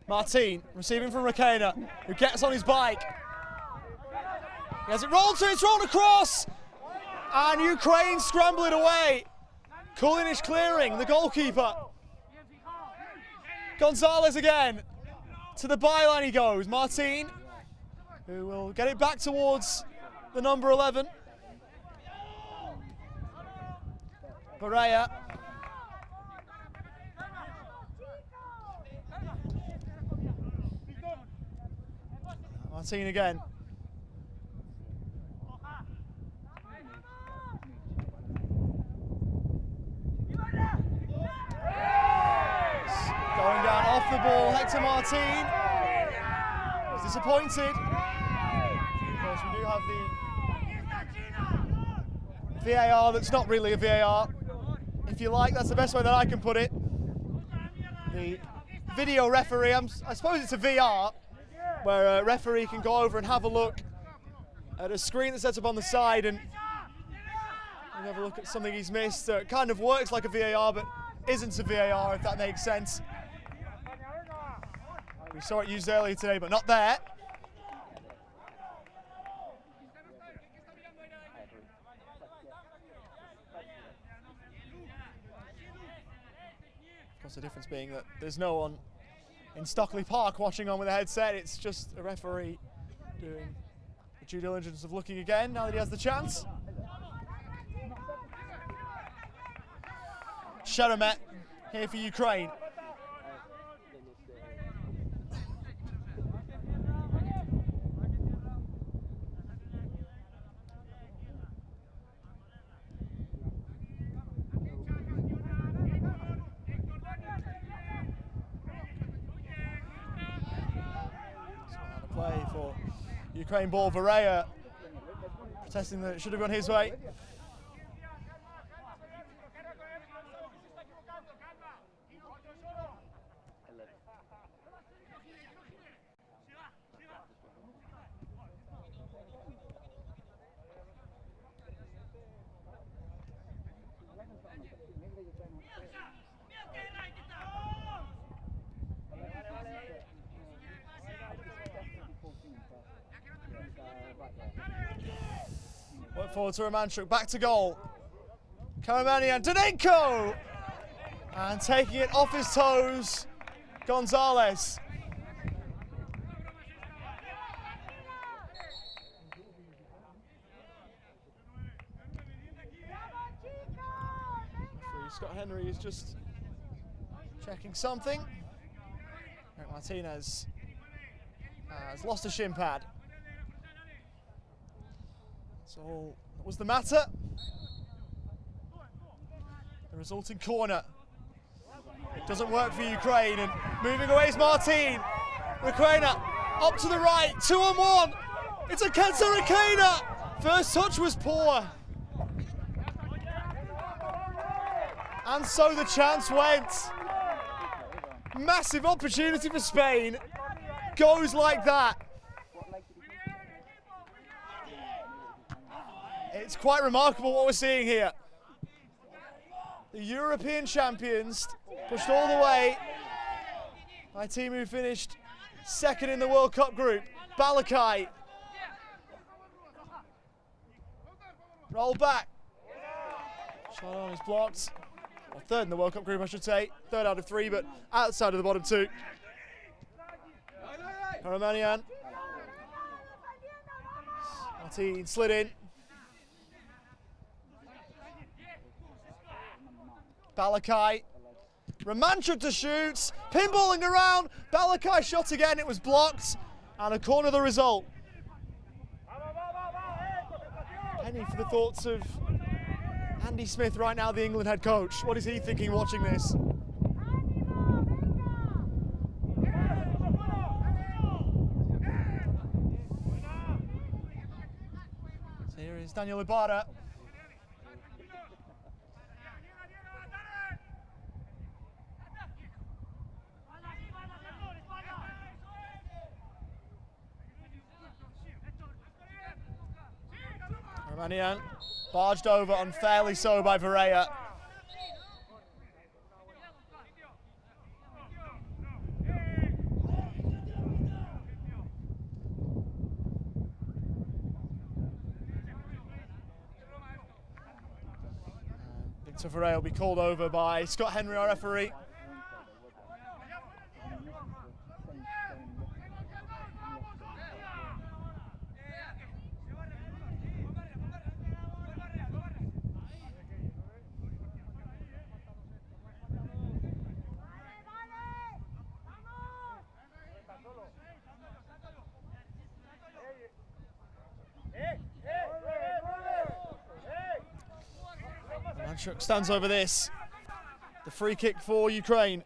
Speaker 1: Martin receiving from Roquena, who gets on his bike. He has it rolled to, it's rolled across, and Ukraine scramble it away. Kulinic clearing, the goalkeeper. Gonzalez again. To the byline he goes. Martin, who will get it back towards the number 11. Barea. Martin again. Going down off the ball, Hector Martin. He's disappointed. Of course, we do have the VAR that's not really a VAR. If you like, that's the best way that I can put it. The video referee, I suppose it's a VR, where a referee can go over and have a look at a screen that's set up on the side and have a look at something he's missed. It kind of works like a VAR, but isn't a VAR, if that makes sense. We saw it used earlier today, but not there. Of course, the difference being that there's no one in Stockley Park watching on with a headset. It's just a referee doing the due diligence of looking again now that he has the chance. Sheremet here for Ukraine. Play for Ukraine ball. Barea protesting that it should have gone his way. Put forward to Romanchuk, back to goal. Karamanian, Danenko! And taking it off his toes, Gonzalez. Scott Henry is just checking something. Eric Martinez has lost a shin pad. That's all that was the matter. The resulting corner. It doesn't work for Ukraine, and moving away is Martin. Requena up to the right, 2-on-1. It's a Kenza Requena. First touch was poor. And so the chance went. Massive opportunity for Spain. Goes like that. It's quite remarkable what we're seeing here. The European champions pushed all the way by a team who finished second in the World Cup group. Balakai. Roll back. Shot on is blocked. Well, third in the World Cup group, I should say. Third out of 3, but outside of the bottom 2. Karamanian. Martin slid in. Balakai. Romanchuk to shoot. Pinballing around. Balakai shot again. It was blocked. And a corner the result. Penny for the thoughts of Andy Smith right now, the England head coach. What is he thinking watching this? So here is Daniel Ibarra. Romanian barged over unfairly so by Varela. Victor Varela will be called over by Scott Henry, our referee. Romanchuk stands over this. The free kick for Ukraine.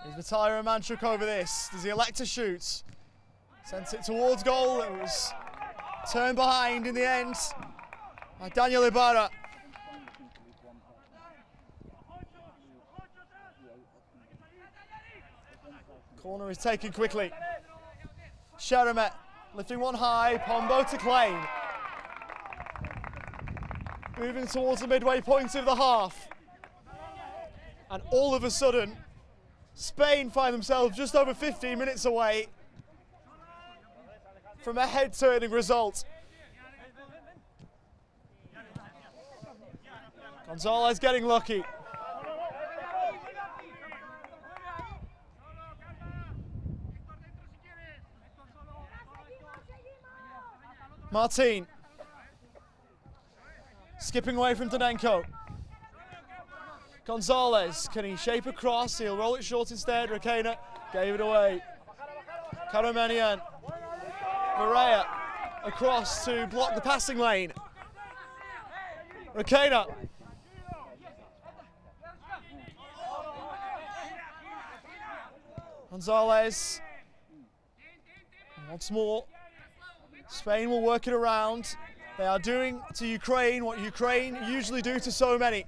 Speaker 1: Is Vitaly Romanchuk over this? Does he elect to shoot? Sends it towards goal. It was turned behind in the end by Daniel Ibarra. Corner is taken quickly. Sheremet lifting one high, Pombo to claim. Moving towards the midway point of the half. And all of a sudden, Spain find themselves just over 15 minutes away from a head-turning result. Gonzalez getting lucky. Martin. Skipping away from Danenko. Gonzalez, can he shape a cross? He'll roll it short instead. Requena gave it away. Karamanian. Varela across to block the passing lane. Requena. Gonzalez. And once more, Spain will work it around. They are doing to Ukraine what Ukraine usually do to so many.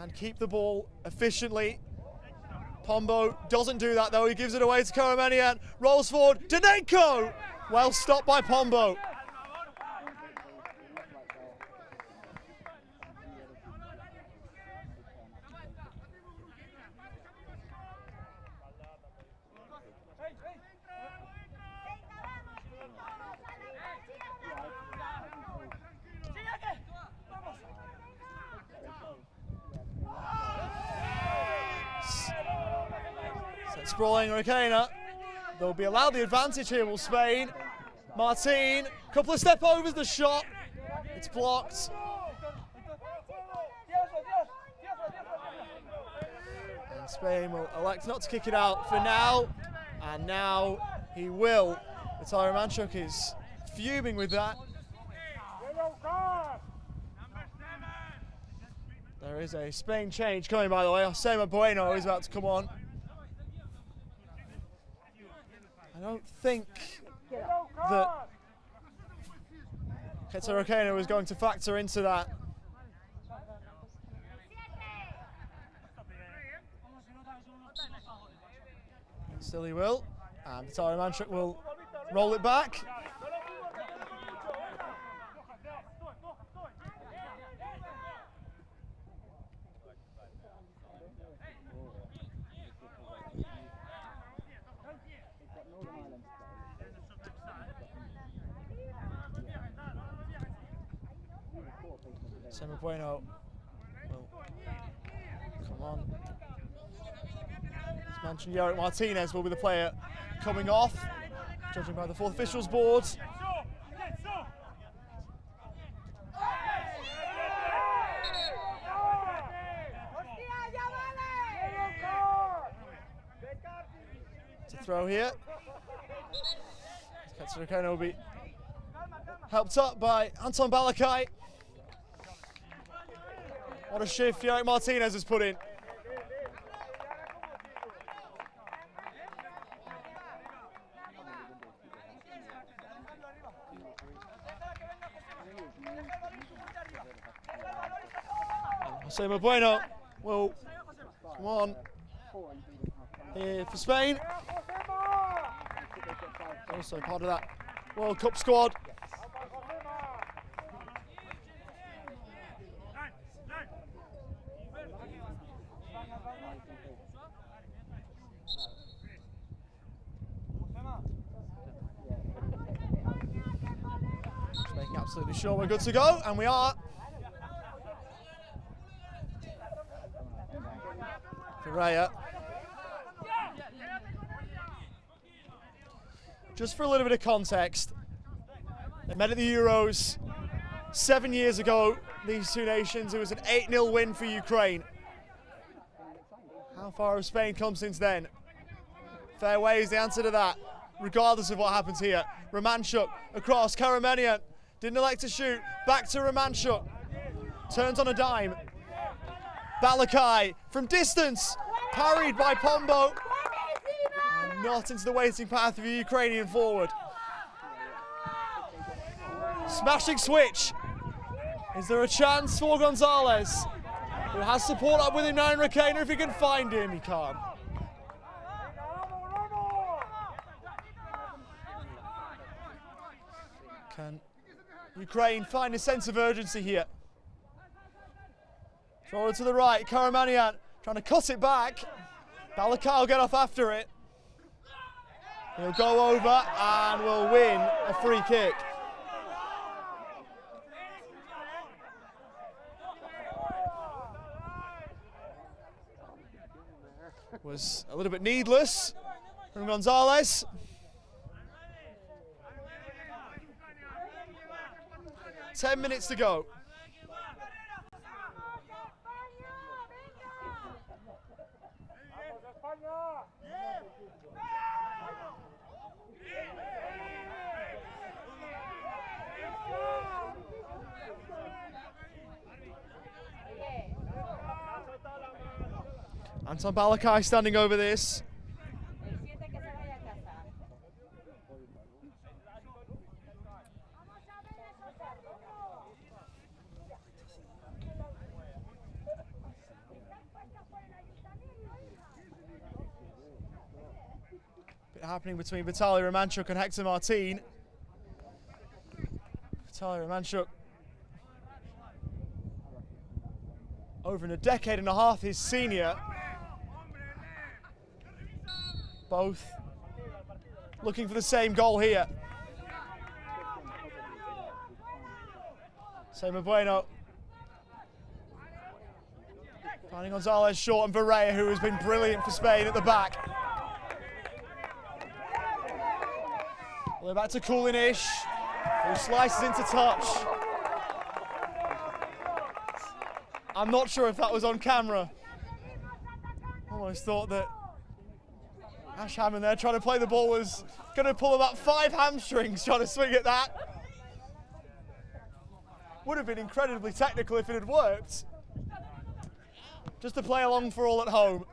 Speaker 1: and keep the ball efficiently. Pombo doesn't do that though, he gives it away to Karamanian, rolls forward, Danenko! Well stopped by Pombo. Sprawling Requena. They'll be allowed the advantage here, will Spain. Martin, couple of step overs, the shot. It's blocked. And Spain will elect not to kick it out for now. And now he will. Vitaly Romanchuk is fuming with that. There is a Spain change coming, by the way. Osema Bueno is about to come on. I don't think that Ketarokena was going to factor into that. Still he will, and Vitaly Romanchuk will roll it back. Osema Bueno will come on. As mentioned, Yorick Martinez will be the player coming off, judging by the fourth officials board. To throw here. Ketarokena will be helped up by Anton Balakai. What a shift Yorick Martinez has put in. Osema Bueno will come on here for Spain. Also part of that World Cup squad. Just making absolutely sure we're good to go, and we are. Correa. Just for a little bit of context, they met at the Euros 7 years ago, these two nations. It was an 8-0 win for Ukraine. How far has Spain come since then? Fairway is the answer to that, regardless of what happens here. Romanchuk across, Karamanian didn't elect to shoot, back to Romanchuk, turns on a dime. Balakai from distance, parried by Pombo, and not into the waiting path of the Ukrainian forward. Smashing switch. Is there a chance for Gonzalez, who has support up with him now in Requena? If he can find him, he can't. Can Ukraine find a sense of urgency here? Throw it to the right, Karamanian trying to cut it back. Balakai will get off after it. He'll go over and will win a free kick. Was a little bit needless from Gonzalez. Ten minutes to go. Anton Balakai standing over this. Bit happening between Vitaly Romanchuk and Hector Martin. Vitaly Romanchuk, over in a decade and a half his senior. Both looking for the same goal here. Same with Bueno. Finding Gonzalez short, and Varela, who has been brilliant for Spain at the back. We're back to Kulinic, who slices into touch. I'm not sure if that was on camera. Almost thought that Ash Hammond there trying to play the ball was going to pull about 5 hamstrings trying to swing at that. Would have been incredibly technical if it had worked. Just to play along for all at home.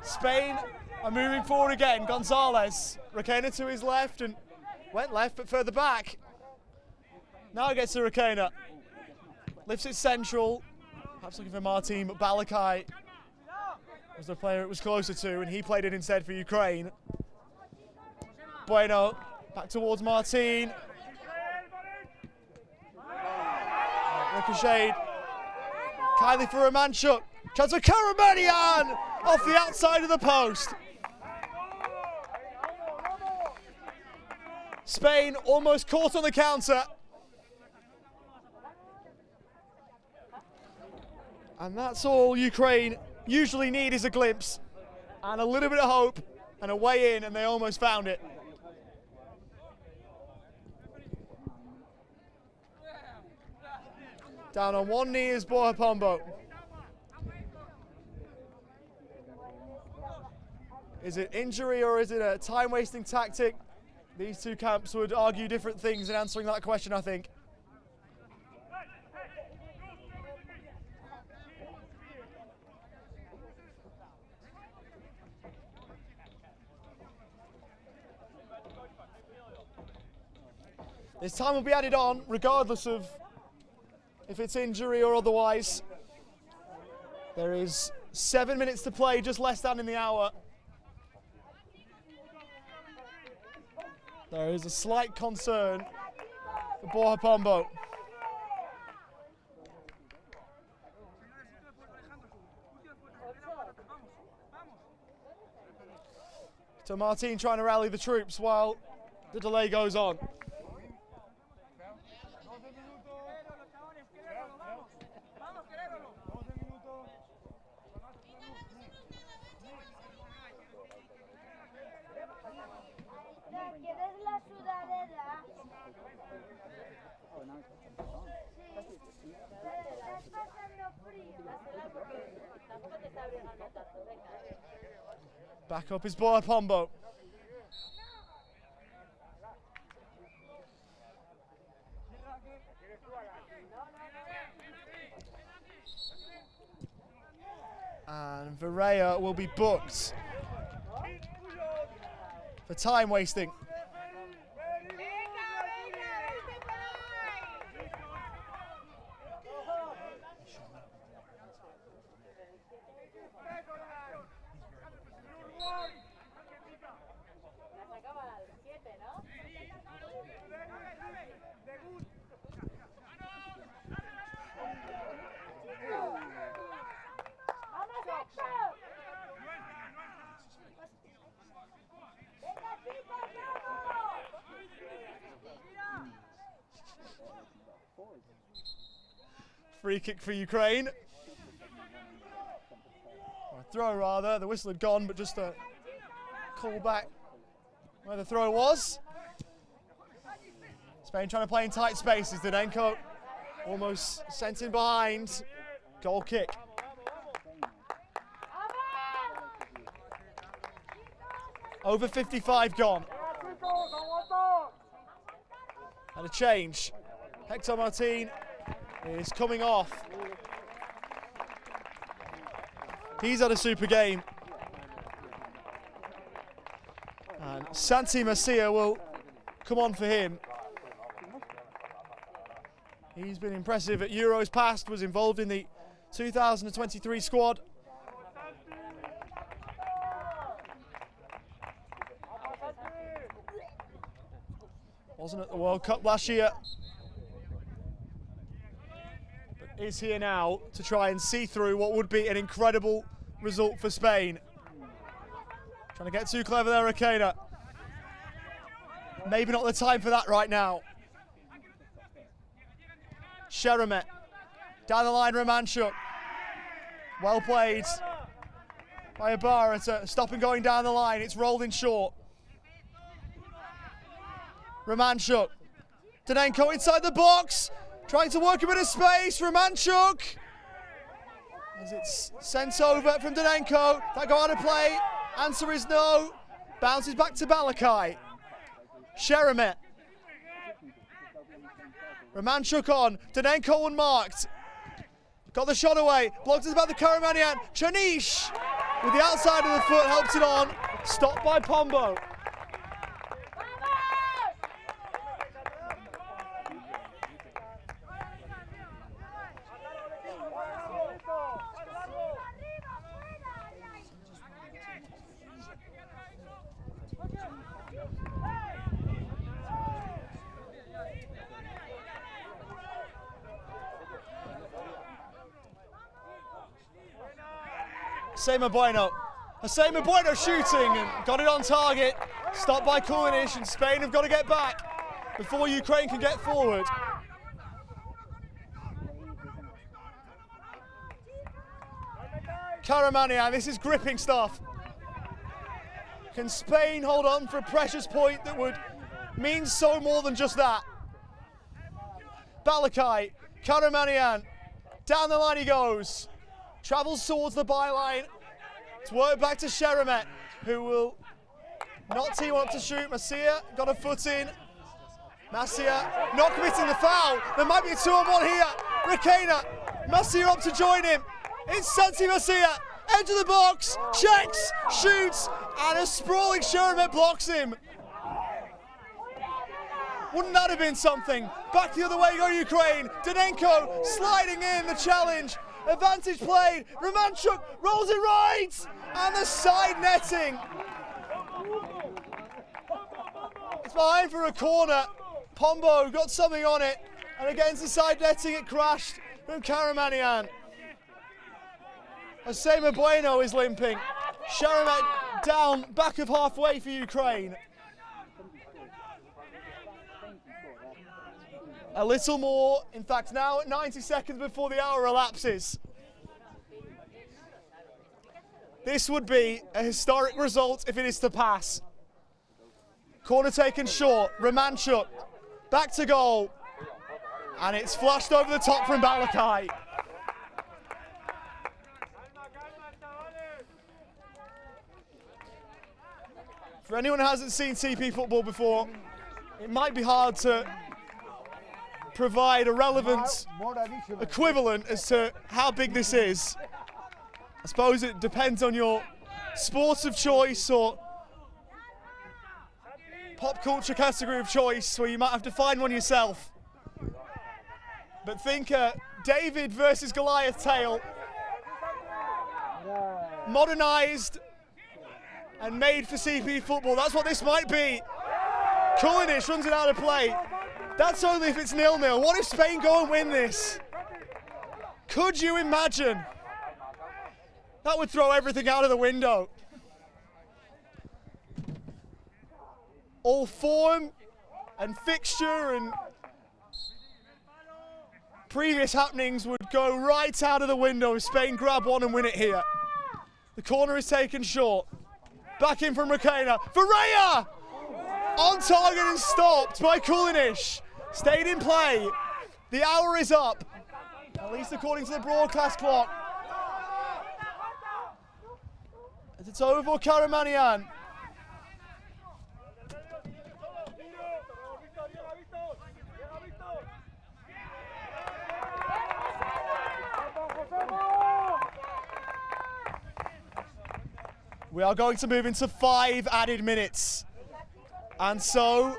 Speaker 1: Spain are moving forward again. Gonzalez, Requena to his left and went left but further back. Now it gets to Requena. Lifts it central. Perhaps looking for Martin, but Balakai was the player it was closer to, and he played it instead for Ukraine. Bueno, back towards Martin. Ricocheted. Kindly for Romanchuk. Chance for Karamanian off the outside of the post. Spain almost caught on the counter. And that's all Ukraine usually need, is a glimpse and a little bit of hope and a way in, and they almost found it. Down on one knee is Borja Pombo. Is it injury or is it a time-wasting tactic? These two camps would argue different things in answering that question, I think. This time will be added on, regardless of if it's injury or otherwise. There is 7 minutes to play, just less than in the hour. There is a slight concern for Borja Pombo. So Martin trying to rally the troops while the delay goes on. Back up is Borja Pombo. And Varela will be booked for time wasting. Free kick for Ukraine. Or a throw rather, the whistle had gone, but just a call back where the throw was. Spain trying to play in tight spaces. Didenko almost sent in behind. Goal kick. Over 55 gone. And a change. Hector Martin is coming off. He's had a super game. And Santi Macia will come on for him. He's been impressive at Euros past, was involved in the 2023 squad. Wasn't at the World Cup last year, but is here now to try and see through what would be an incredible result for Spain. Trying to get too clever there, Requena. Maybe not the time for that right now. Sheremet. Down the line, Romanchuk. Well played by Ibarra to stop him going down the line. It's rolled in short. Romanchuk. Danenko inside the box. Trying to work a bit of space. Romanchuk. As it's sent over from Danenko. That go out of play. Answer is no. Bounces back to Balakai. Sheremet. Romanchuk on. Danenko unmarked. Got the shot away. Blocked it by the Karamanian. Chanish with the outside of the foot helps it on. Stopped by Pombo. Asema Bueno shooting and got it on target. Stopped by Kulinic, and Spain have got to get back before Ukraine can get forward. Karamanian, this is gripping stuff. Can Spain hold on for a precious point that would mean so more than just that? Balakai, Karamanian, down the line he goes. Travels towards the byline. It's worked back to Sheremet, who will not tee one up to shoot. Masia got a foot in. Masia not committing the foul. There might be a 2-on-1 here. Requena, Masia up to join him. It's Santi Masia, edge of the box, checks, shoots, and a sprawling Sheremet blocks him. Wouldn't that have been something? Back the other way go Ukraine. Danenko sliding in the challenge. Advantage played. Romanchuk rolls it right, and the side netting. It's behind for a corner. Pombo got something on it, and against the side netting it crashed from Karamanian. Asema Bueno is limping. Sheremet down back of halfway for Ukraine. A little more, in fact now at 90 seconds before the hour elapses. This would be a historic result if it is to pass. Corner taken short, Romanchuk, back to goal, and it's flushed over the top from Balakai. For anyone who hasn't seen TP football before, it might be hard to provide a relevant equivalent as to how big this is. I suppose it depends on your sport of choice or pop culture category of choice, where you might have to find one yourself. But think David versus Goliath tale, modernised and made for CP football. That's what this might be. Kulinic runs it out of play. That's only if it's 0-0. What if Spain go and win this? Could you imagine? That would throw everything out of the window. All form and fixture and previous happenings would go right out of the window if Spain grab one and win it here. The corner is taken short. Back in from Requena. Varela! On target and stopped by Kulinic. Stayed in play. The hour is up, at least according to the broadcast clock. As it's over for Karamanian. We are going to move into 5 added minutes. And so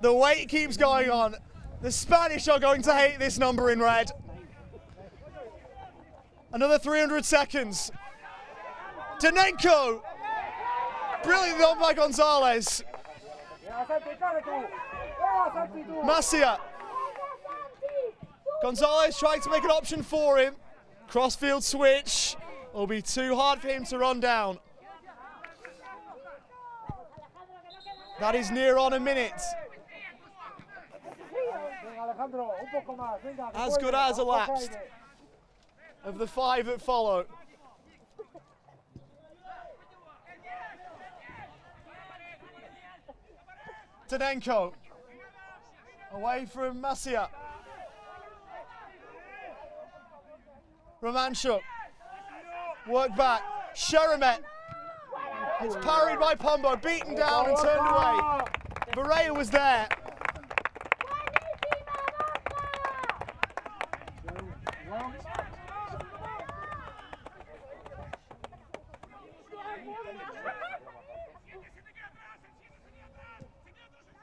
Speaker 1: the wait keeps going on. The Spanish are going to hate this number in red. Another 300 seconds. Danenko. Brilliantly done by Gonzalez. Masia. Gonzalez trying to make an option for him. Crossfield switch. Will be too hard for him to run down. That is near on a minute. As good as elapsed of the 5 that follow. Tedenko away from Masia. Romanchuk, work back. Sheremet, it's parried by Pombo, beaten down and turned away. Berea was there.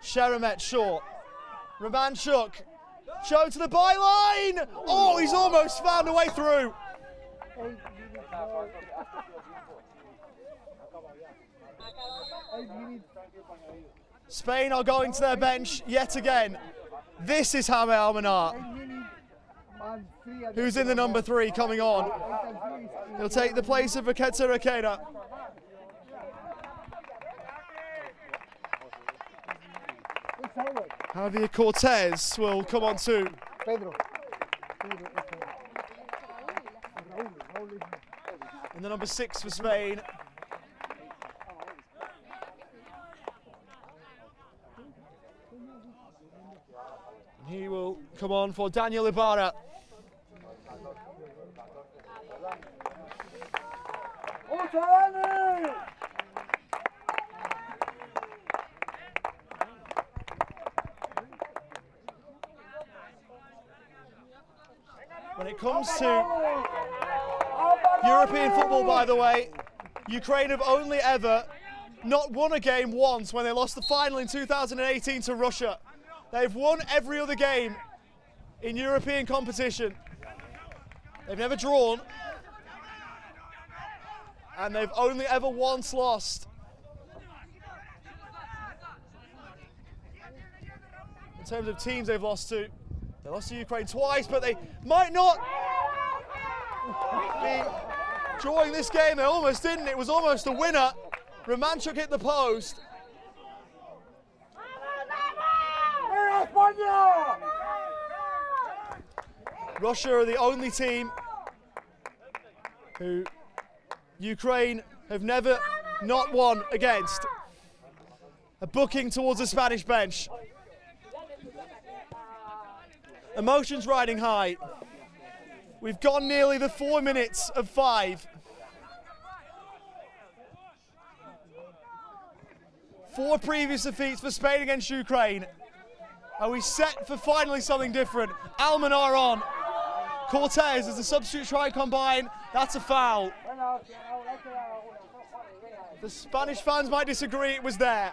Speaker 1: Sheremet short. Romanchuk, show to the byline. Oh, he's almost found a way through. Spain are going to their bench yet again. This is Jaime Almanar, who's in the number 3 coming on. He'll take the place of Raketa Rakeda. Javier Cortez will come on too. And the number 6 for Spain. And he will come on for Daniel Ibarra. When it comes to European football, by the way, Ukraine have only ever not won a game once when they lost the final in 2018 to Russia. They've won every other game in European competition. They've never drawn, and they've only ever once lost. In terms of teams they've lost to, they lost to Ukraine twice, but they might not be drawing this game. They almost didn't. It was almost a winner. Romanchuk hit the post. Russia are the only team who Ukraine have never not won against. A booking towards the Spanish bench. Emotions riding high. We've gone nearly the 4 minutes of 5. 4 previous defeats for Spain against Ukraine. Are we set for finally something different? Almanar on. Cortez as the substitute try and combine. That's a foul. The Spanish fans might disagree, it was there.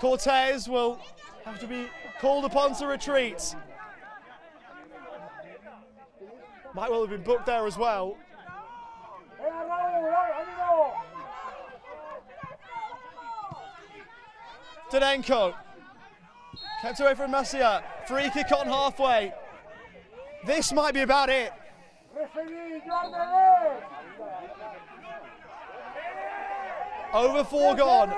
Speaker 1: Cortez will have to be called upon to retreat. Might well have been booked there as well. Tedenko. Kept away from Masia. Free kick on halfway. This might be about it. Over 4 gone.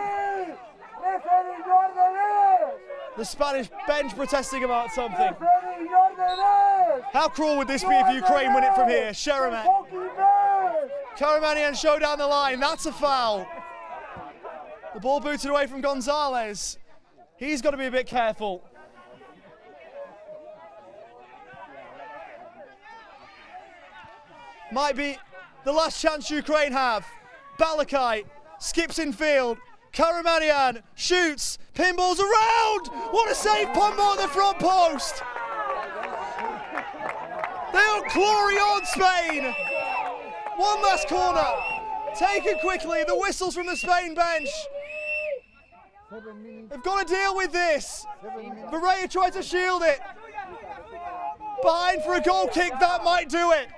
Speaker 1: The Spanish bench protesting about something. How cruel would this be if Ukraine win it from here? Sheremet. Karamanian show down the line. That's a foul. The ball booted away from Gonzalez. He's got to be a bit careful. Might be the last chance Ukraine have. Balakai skips in field. Karamanian shoots. Pinballs around. What a save, Pombo at the front post. They are clawing on Spain. One last corner. Taken quickly. The whistles from the Spain bench. They've got to deal with this. Berea tried to shield it. Behind for a goal kick. That might do it.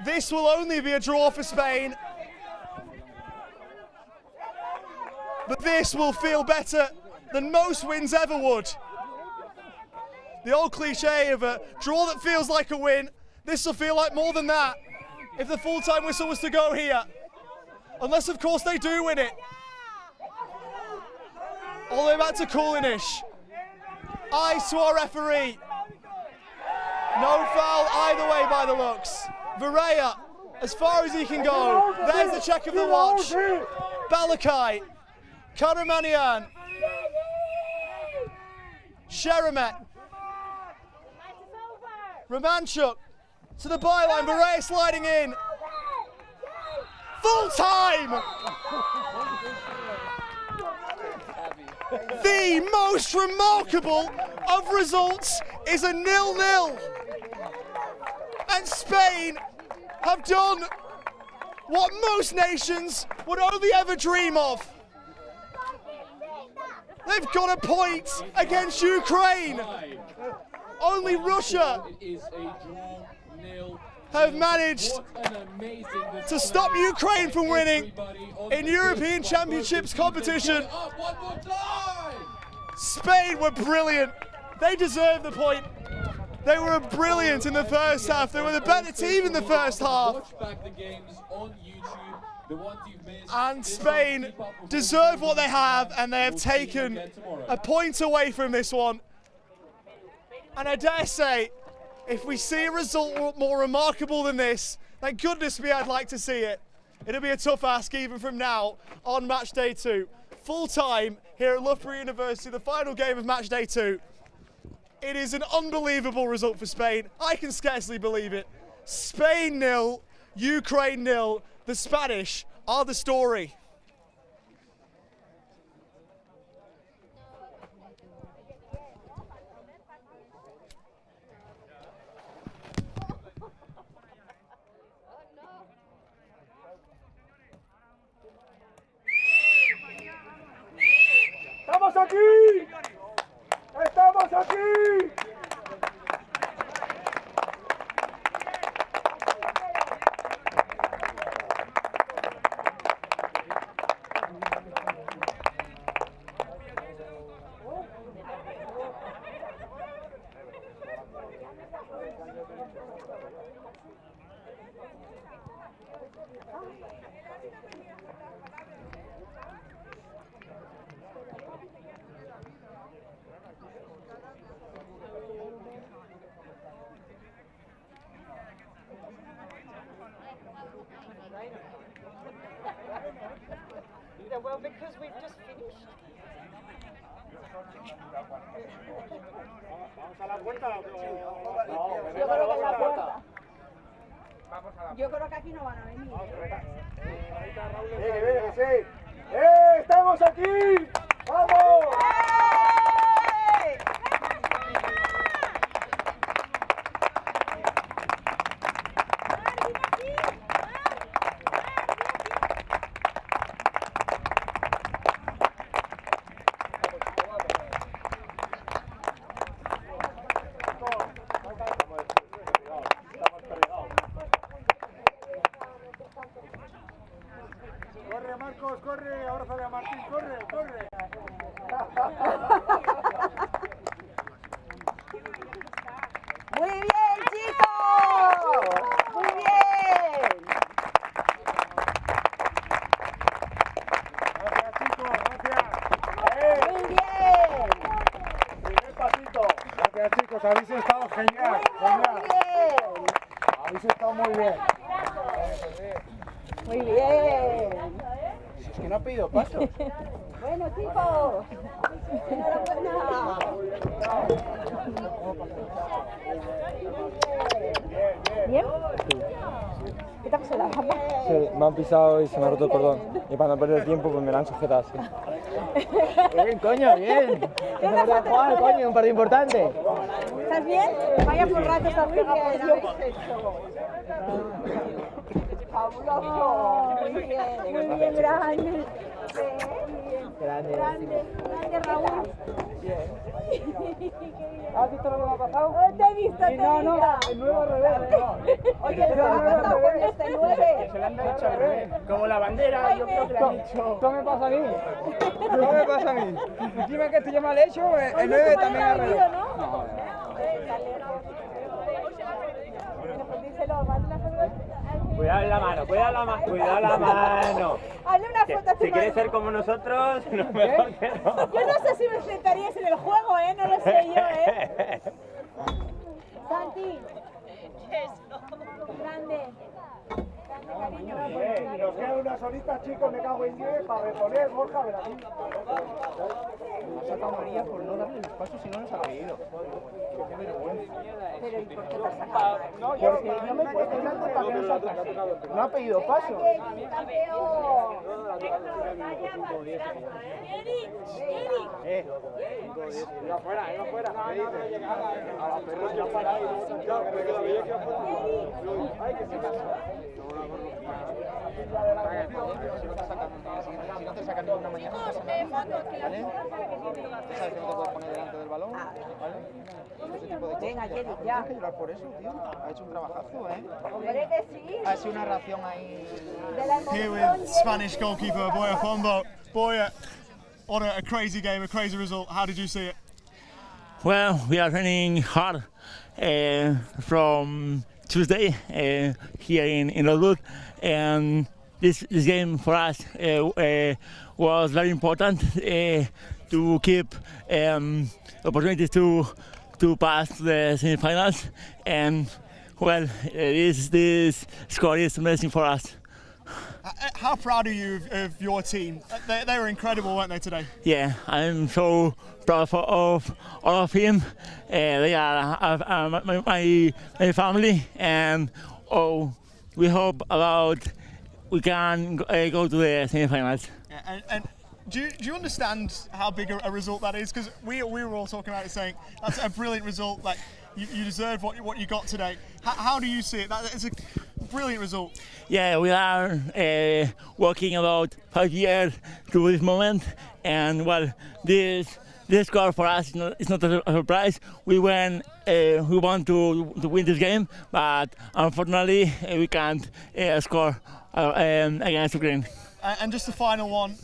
Speaker 1: This will only be a draw for Spain. But this will feel better than most wins ever would. The old cliche of a draw that feels like a win, this will feel like more than that if the full-time whistle was to go here. Unless, of course, they do win it. All the way back to Kulinic. Eyes to our referee. No foul either way by the looks. Varela, as far as he can go. There's the check of the watch. Balakai. Karamanyan. Sheremet. Romanchuk to the byline. Varela sliding in. Full time! The most remarkable of results is a 0-0. And Spain have done what most nations would only ever dream of. They've got a point against Ukraine. Only Russia have managed to stop Ukraine from winning in European Championships competition. Spain were brilliant. They deserved the point. They were brilliant in the first half. They were the better team in the first half. And Spain deserve what they have, and they have taken a point away from this one. And I dare say, if we see a result more remarkable than this, thank goodness me, I'd like to see it. It'll be a tough ask even from now on match day 2. Full time here at Loughborough University, the final game of match day 2. It is an unbelievable result for Spain. I can scarcely believe it. Spain 0, Ukraine 0. The Spanish are the story.
Speaker 4: ¡Estamos aquí! ¡Estamos aquí!
Speaker 5: Well, because we've just finished.
Speaker 3: Yo creo que en la puerta. Yo creo que aquí no van a venir.
Speaker 4: ¡Viene, sí! ¡Estamos aquí! ¡Vamos! Corre, Marcos, corre, abrázale a Martín, corre, corre.
Speaker 3: Muy bien, chicos. Muy bien.
Speaker 4: Gracias, chicos, gracias.
Speaker 3: Muy bien.
Speaker 4: Primer pasito. Gracias, chicos, habéis estado genial, genial. Habéis estado muy bien.
Speaker 3: Muy bien.
Speaker 4: Es que no ha pedido pasos.
Speaker 3: Bueno, chicos. Enhorabuena. ¿Bien? ¿Qué te ha pasado la gamba?
Speaker 6: Sí, me han pisado y se me ha roto el cordón. Y para no perder tiempo, pues me la han sujetado así. Bien, coño, bien. Tenemos que jugar, coño, un partido importante.
Speaker 3: ¿Estás bien? Vaya por rato, estás muy bien. Fabuloso. Muy bien, grande. Bien.
Speaker 6: Grande.
Speaker 3: Grande Raúl.
Speaker 6: ¿Has visto lo que me ha pasado?
Speaker 3: Te he visto, te he
Speaker 6: No, no,
Speaker 3: visto.
Speaker 6: el 9 al revés.
Speaker 3: Oye, ¿qué ha pasado con este 9?
Speaker 6: Se le han dicho al revés. Como la bandera, yo creo que le han dicho. Todo me pasa a mí. Todo me pasa a mí. Encima que esto ya mal hecho, el 9 también al revés. No. Cuidado la mano, cuidado la mano, cuidado la mano.
Speaker 3: Hazle una foto a tu
Speaker 6: Si quieres
Speaker 3: madre.
Speaker 6: ser como nosotros, no, mejor que no.
Speaker 3: Yo no sé si me enfrentarías en el juego, no lo sé yo, Santi. Grande. Grande, cariño.
Speaker 4: Nos quedan unas horitas, chicos, me cago en 10 para reponer, Borja, ven aquí.
Speaker 6: Ha sacado María por no darle los pasos y no los ha pedido. Qué vergüenza.
Speaker 3: Pero ¿y por qué te has sacado?
Speaker 6: No, yo no me puedo pensar para que no salga. No ha pedido paso. Iba afuera, iba afuera. A la perra ya para ahí. Que la veía que afuera. Ay, que se pasa. Si no te sacan ninguna mañana, no pasa nada. ¿Vale? ¿Sabes que no te puedes poner delante del balón? ¿Vale? Ese tipo de cosas.
Speaker 3: Venga, Jenny,
Speaker 6: No
Speaker 3: ya.
Speaker 6: tienes que llorar por eso, tío. Ha hecho un trabajazo, ¿eh?
Speaker 3: Hombre, que sí.
Speaker 6: Ha sido una reacción ahí.
Speaker 3: De la
Speaker 1: Here
Speaker 3: emoción,
Speaker 1: with Spanish goalkeeper Boya Pombo. Boya, what a crazy game, a crazy result. How did you see it?
Speaker 7: Well, we are training hard from Tuesday here in Lodwood, and this game for us was very important to keep opportunities to pass the semi-finals, and well, this score is amazing for us.
Speaker 1: How proud are you of your team? They were incredible, weren't they, today?
Speaker 7: Yeah, I'm so proud of all of him. They are my family, and we hope we can go to the semi-finals.
Speaker 1: And do you understand how big a result that is? Because we were all talking about it, saying that's a brilliant result. Like you deserve what you got today. How do you see it? It's a brilliant result.
Speaker 7: Yeah, we are working about 5 years to this moment, and well, this score for us is not a surprise. We want to win this game, but unfortunately we can't score against Ukraine.
Speaker 1: And just the final one,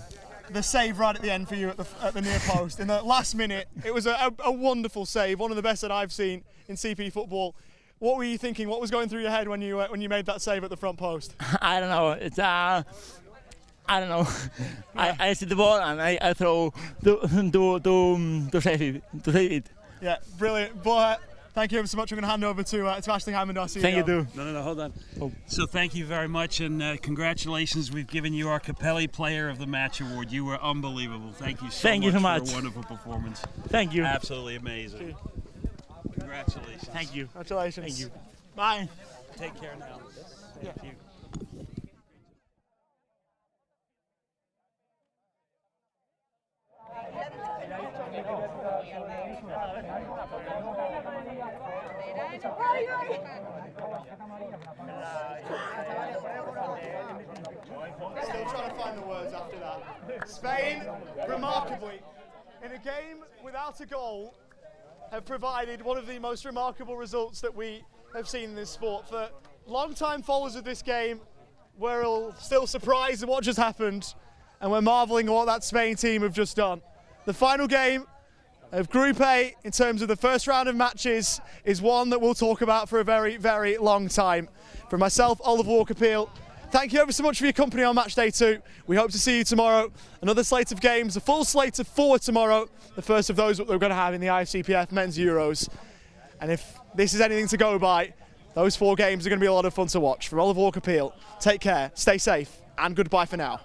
Speaker 1: the save right at the end for you at the near post in the last minute. It was a wonderful save, one of the best that I've seen in CP football. What were you thinking? What was going through your head when you made that save at the front post?
Speaker 7: I don't know. It's I don't know. I see the ball and I throw to save it.
Speaker 1: Yeah, brilliant. But thank you ever so much. I'm going to hand over to Ashling Hammond, our CEO.
Speaker 7: Thank you too.
Speaker 8: No, hold on. So thank you very much, and congratulations. We've given you our Capelli Player of the Match Award. You were unbelievable. Thank you so much for a wonderful performance.
Speaker 7: Thank you.
Speaker 8: Absolutely amazing. Congratulations.
Speaker 7: Thank you.
Speaker 1: Congratulations.
Speaker 7: Thank you.
Speaker 1: Bye.
Speaker 8: Take care now. Thank you.
Speaker 1: Still trying to find the words after that. Spain, remarkably, in a game without a goal, have provided one of the most remarkable results that we have seen in this sport. For long-time followers of this game, we're still surprised at what just happened, and we're marvelling at what that Spain team have just done. The final game of Group A, in terms of the first round of matches, is one that we'll talk about for a very, very long time. From myself, Oliver Walker-Peel, thank you ever so much for your company on Match Day 2. We hope to see you tomorrow. Another slate of games, a full slate of 4 tomorrow. The first of those that we're going to have in the IFCPF Men's Euros. And if this is anything to go by, those 4 games are going to be a lot of fun to watch. From Oliver Walker-Peel, take care, stay safe, and goodbye for now.